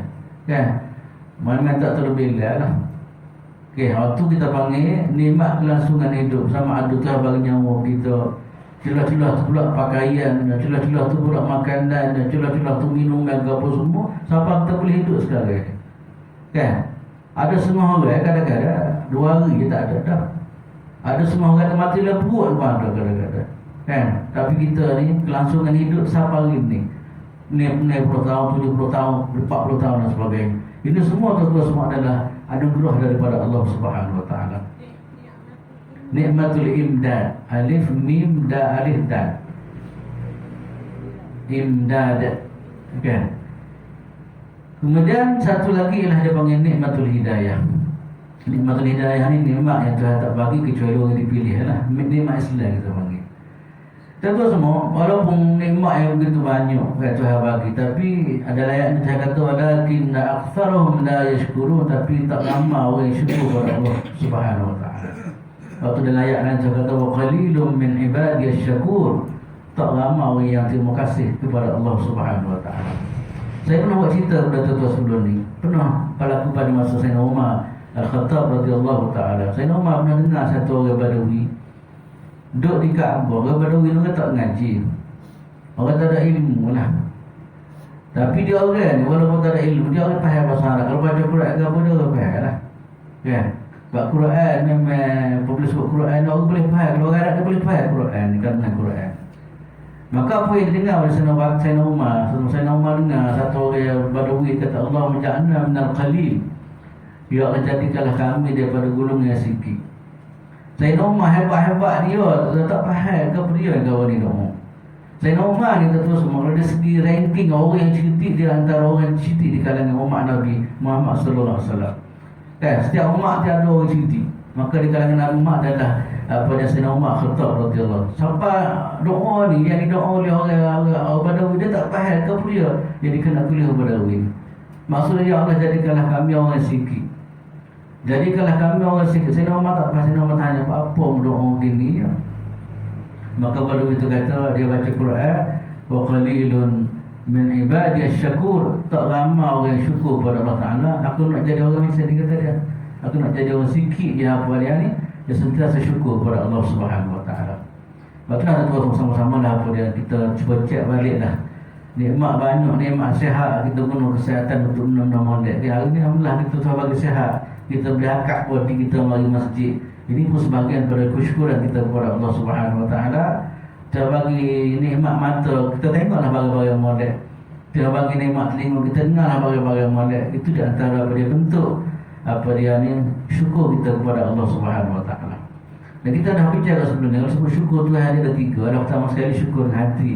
Mana tak terbilah lah. Waktu kita panggil nikmat kelangsungan hidup. Sama ada Tuhan bagi nyawa kita. Celah-celah tu pula pakaian, celah-celah tu pula makanan, celah-celah tu minuman apa semua, sampai kita boleh hidup sekarang. Ada semua orang kadang-kadang 2 hari dia tak ada dah. Ada semua orang mati dah perut pun ada kadang-kadang. Tapi kita ni kelangsungan hidup sampai hari ni 60 tahun, 70 tahun, 40 tahun dan sebagainya. Ini semua tuan-tuan semua adalah anugerah daripada Allah Subhanahu Wa Ta'ala. Nikmatul imdad, alif mim da alif dal. Imdad. Kemudian satu lagi ialah dia panggil nikmatul hidayah. Nikmatul hidayah ni nikmat yang Tuhan tak bagi kecuali orang dipilih lah. Nikmat Islam kita panggil. Tentu semua, walaupun nikmat yang begitu banyak yang Tuhan bagi, tapi ada ayat yang kata walakin aktsaruhum la yashkurun, tapi tak ramai orang yang syukur kepada Allah Subhanahu wa taala. Waktu dalam ayat lain Tuhan kata wa qalilum min ibadiyasy syakur, tak ramai orang yang terima kasih kepada Allah Subhanahu wa taala. Saya pernah buat cerita pada tuan-tuan sebelum ni. Pernah berlaku pada masa Sayyidina Umar Al-Khattab radhiyallahu taala. Sayyidina Umar pernah dengar satu orang Badawi duduk di Kaabah. Orang Badawi ni tak ngaji, orang tak ada ilmu lah. Tapi dia orang ni walaupun tak ada ilmu, dia orang faham bahasa Arab. Kalau baca Quran ke apa, dia orang faham lah. Kan? Sebab Quran memang bila sebut Quran, orang boleh faham. Kalau orang Arab dia boleh faham Quran ni kan, dengan Quran. Maka apa yang didengar oleh Sayyidina Umar, Sayyidina Umar dengar satu orang Badawi kata Allah menja'alna minal qalil, ya Allah jadikanlah kami daripada golongan yang sikit. Sayyidina Umar hebat-hebat dia, tak faham ke apa dia yang kawan ni doa. Sayyidina Umar ni terus semua dari segi ranking orang yang cerdik, dia antara orang yang cerdik di kalangan umat Nabi Muhammad sallallahu alaihi wasallam. Setiap umat dia ada orang cerdik. Maka di kalangan Nabi Muhammad adalah pada Sayyidina Umar Khattab radhiyallahu. Sampai doa ni yang didoa oleh orang Badawi, dia tak faham ke apa dia jadi kena kuliah Badawi. Maksudnya ya Allah jadikanlah kami orang yang sikit. Jadikanlah kami orang sikit. Sayyidina Umar tak faham. Sayyidina Umar tanya apa doa gini ya. Maka Badawi itu kata, dia baca Quran, wa qalilun min ibadiyasy syakur, tak ramai orang yang syukur pada Allah Taala. Aku nak jadi orang macam dia kata dia. Aku nak jadi orang sikit yang apa dia ni, dia sentiasa syukur kepada Allah Subhanahu wa taala. Baiklah tuan-tuan, sama-sama lah apa dia, kita cuba cek baliklah. Nikmat banyak, nikmat sihat, kita guna kesihatan untuk minum molek. Hari ni alhamdulillah kita Tuhan bagi sihat. Kita boleh angkat bodi kita mari masjid. Ini pun sebahagian pada kesyukuran kita kepada Allah Subhanahu wa taala. Dia bagi nikmat mata, kita tengoklah barang-barang molek. Dia bagi nikmat telinga, kita dengarlah barang-barang molek. Itu di antara pada bentuk apa dia ni syukur kita kepada Allah Subhanahu wa taala. Dan kita dah bicara sebelumnya, kalau sebut syukur Tuhan ada tiga. Ada pertama sekali syukur hati.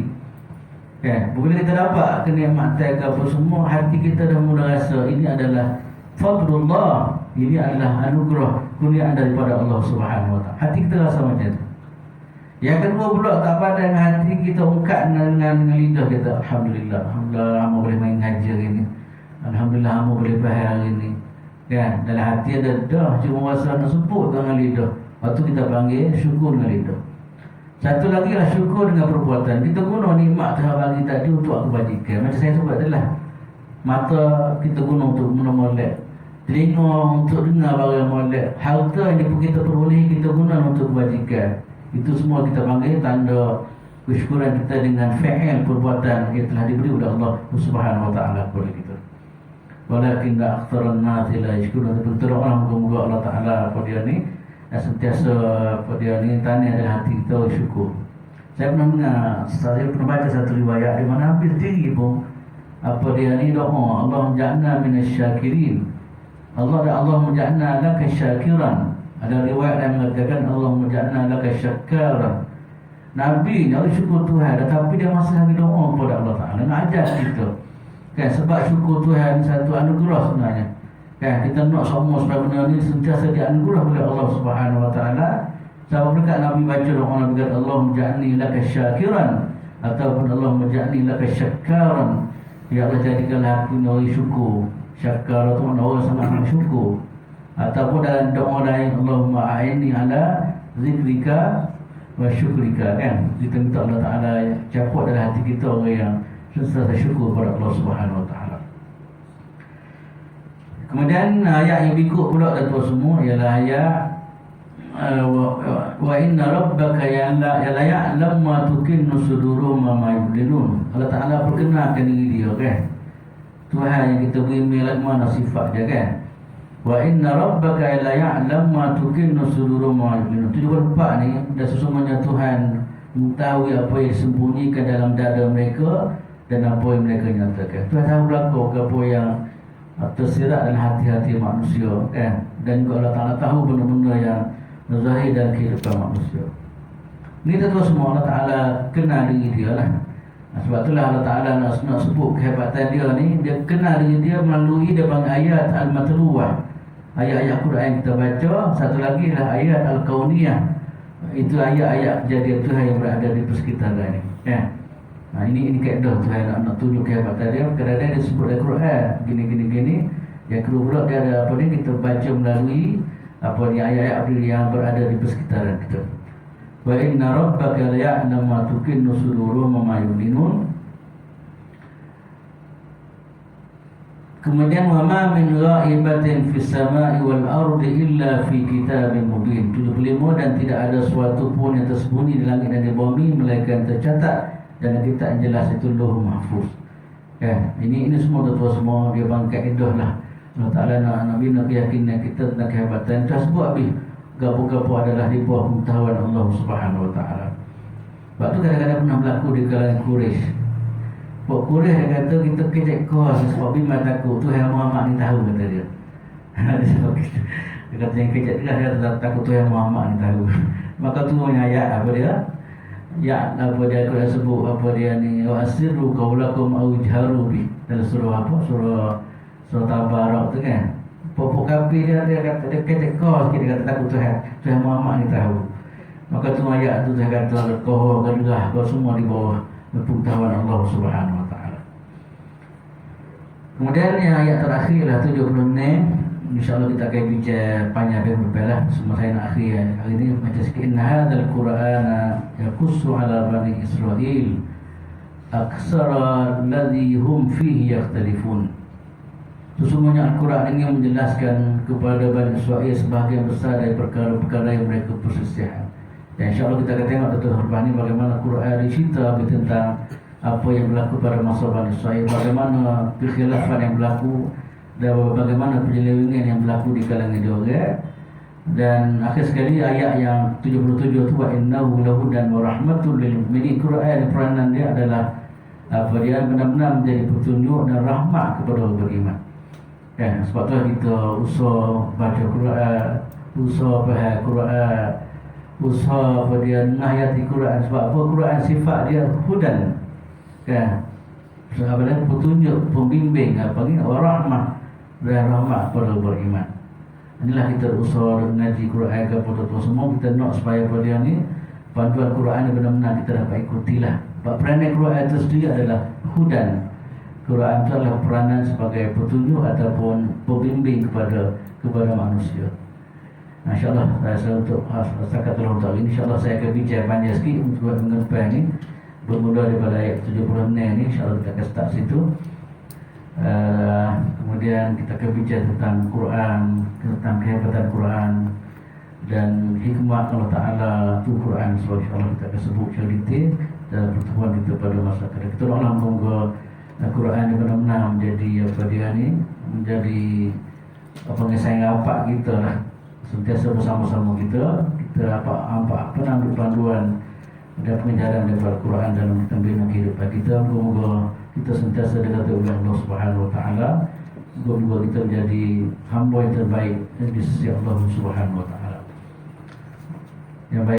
Bila kita dapat kenikmatan apa semua, hati kita dah mula rasa ini adalah fadlullah, ini adalah anugerah kurniaan daripada Allah Subhanahu wa taala. Hati kita rasa macam tu. Yang kedua pula, tak pada dengan hati kita ungkap dengan lidah kita, alhamdulillah, alhamdulillah hamba boleh main ngaji hari ni. Alhamdulillah hamba boleh faham hari ni. Kan? Dalam hati ada dah, cuma rasa nak sebut dengan lidah. Lepas tu kita panggil syukur dengan lidah. Satu lagi lah syukur dengan perbuatan. Kita guna nikmat Tuhan bagi tadi untuk kebajikan. Macam saya sebut tadi lah, mata kita guna untuk molek, telinga untuk dengar barang molek, harta yang kita peroleh kita guna untuk kebajikan. Itu semua kita panggil tanda kesyukuran kita dengan fi'il, perbuatan yang telah diberi oleh Allah Subhanahu wa taala kepada kita. Walakin aktsarun nasi la yashkurun. Betul orang moga-moga Allah taala apa dia ni sentiasa apa dia ni tanya dalam hati kita syukur. Saya pernah baca satu riwayat di mana hampir tinggi pun apa dia ni doa, Allah ja'alna minasyakirin. Allah menja'alna laka syakiran. Ada riwayat yang mengatakan Allah menja'alna laka syakaran. Nabi ni syukur Tuhan, tetapi dia masih lagi doa kepada Allah Taala, nak ajar kita. Kan, sebab syukur Tuhan satu anugerah sebenarnya. Kan, kita nak semua sebenarnya ni sentiasa dianugerah oleh Allah Subhanahu wa taala. Sebab dekat Nabi baca doa Nabi kata Allah menja'alni laka syakiran ataupun Allah menja'alni laka syakaran. Ya Allah jadikanlah aku orang syukur. Syakar itu makna orang sangat syukur. Ataupun dalam doa lain Allahumma a'inni ala zikrika wa syukrika. Kan, kita minta Allah Taala campur dalam hati kita orang yang sentiasa syukur kepada Allah Subhanahu wa taala. Kemudian ayat yang berikut pula dan semua ialah ayat wa inna rabbaka la ya'lam ma tukinnu sudurum ma yu'linun. Allah Taala perkenalkan diri dia, kan. Tuhan yang kita beri milik mana sifat dia, kan. Wa inna rabbaka la ya'lam ma tukinnu sudurum ma yu'linun. 74 ni dah sesungguhnya Tuhan mengetahui apa yang disembunyikan dalam dada mereka dan apa yang mereka nyatakan. Tuhan tahu belakang apa yang tersirat dalam hati-hati manusia, kan. Dan juga Allah Ta'ala tahu benda-benda yang zahir dalam kehidupan manusia. Ini tentu semua Allah Ta'ala kenal diri dia lah. Sebab itulah Allah Ta'ala nak sebut kehebatan dia ni. Dia kenal diri dia melalui dia panggil ayat Al-Matluwah, ayat-ayat Quran yang kita baca. Satu lagi adalah ayat Al-Kauniyah, Itu ayat-ayat kejadian Tuhan yang berada di persekitaran ini. Ya. Nah, ini kaedah Tuhan nak tunjuk kehebatan dia. Kadang-kadang dia sebut dalam Quran gini. Yang kedua dia ada apa ni, kita baca melalui apa ni ayat-ayat yang berada di persekitaran kita. Wa inna rabbaka la ya'lamu ma tukinnu suduruhum wa ma yu'linun. Kemudian wa ma min ghaibatin fis sama'i wal ardi illa fi kitabim mubin. 75, dan tidak ada suatu pun yang tersembunyi di langit dan di bumi melainkan tercatat dalam kitab yang jelas, itu Lauh Mahfuz. Ya, ini semua tuan-tuan semua dia bangkai kaedah lah. Allah Ta'ala nak bina keyakinan kita tentang kehebatan. Kita sebut habis gapo-gapo adalah di bawah pengetahuan Allah Subhanahu Wa Ta'ala. Sebab tu kadang-kadang pernah berlaku di kalangan Quraisy. Buat Quraisy dia kata kita kecek kos sebab bima takut Tuhan Muhammad ni tahu, kata dia. Dia kata yang kecek dia kata takut Tuhan Muhammad ni tahu. Maka tu ayat apa dia? Ya, apa dia Quran sebut apa dia ni, wa asirru qaulakum aw jaharu bi. Dalam surah apa? Surah Tabarak tu kan. Pokok kafir dia kata dia kecek kos, dia kata takut Tuhan Muhammad ni tahu. Maka tu ayat tu dia kata kau galah kau semua di bawah pengetahuan Allah Subhanahu Wa Taala. Kemudian yang ayat terakhir lah 76. InsyaAllah kita akan bicara panjang berbelah. Semua saya nak akhir hari ini macam sikit. Inna hadzal Qur'ana yaqussu ala bani Israil aksara alladhi hum fihi yakhtalifun. Sesungguhnya Al-Quran ini menjelaskan kepada Bani Israel sebahagian besar dari perkara-perkara yang mereka perselisihan. Dan insyaAllah kita akan tengok Dr. Harbah ni bagaimana Quran dicerita tentang apa yang berlaku pada masa Bani Israel, bagaimana kekhilafan yang berlaku dan bagaimana penyelewengan yang berlaku di kalangan dia. Dan akhir sekali ayat yang 77 tu, wa innahu lahudan wa rahmatul lil mu'minin. Quran peranan dia adalah apa dia benar-benar menjadi petunjuk dan rahmat kepada orang beriman. Ya, sebab tu kita usaha baca Quran, usaha faham Quran, usaha apa dia menghayati Quran. Sebab apa? Quran sifat dia hudan. Kan? Sebab dia petunjuk, pembimbing, apa ni, rahmah dan rahmat kepada orang beriman. Inilah kita usaha mengaji Quran kepada tuan semua. Kita nak supaya apa dia ni, panduan Quran ni benar-benar kita dapat ikutilah. Sebab peranan Quran itu sendiri adalah hudan. Quran itu adalah peranan sebagai petunjuk ataupun pembimbing kepada manusia. InsyaAllah saya untuk setakat tolong tahun ini, InsyaAllah saya akan bincang panjang sikit untuk mengenai ini. Bermula daripada ayat 76 ni, InsyaAllah kita akan start situ. Kemudian kita akan bincang tentang Quran, tentang kehebatan Quran dan hikmah Allah Ta'ala tu Quran. So insyaAllah kita akan sebut secara detail dalam pertemuan kita pada masa akan. Kita doalah moga Al-Quran ni benar-benar menjadi apa dia ni, menjadi apa ngesayang apa kita lah. Sentiasa bersama-sama kita dapat ambil panduan dan pengajaran daripada Al-Quran dalam membina kehidupan kita. Moga kita sentiasa dikatakan oleh Allah Subhanahu Wa Taala. Moga kita menjadi hamba yang terbaik di sisi Allah Subhanahu Wa Taala. Yang baik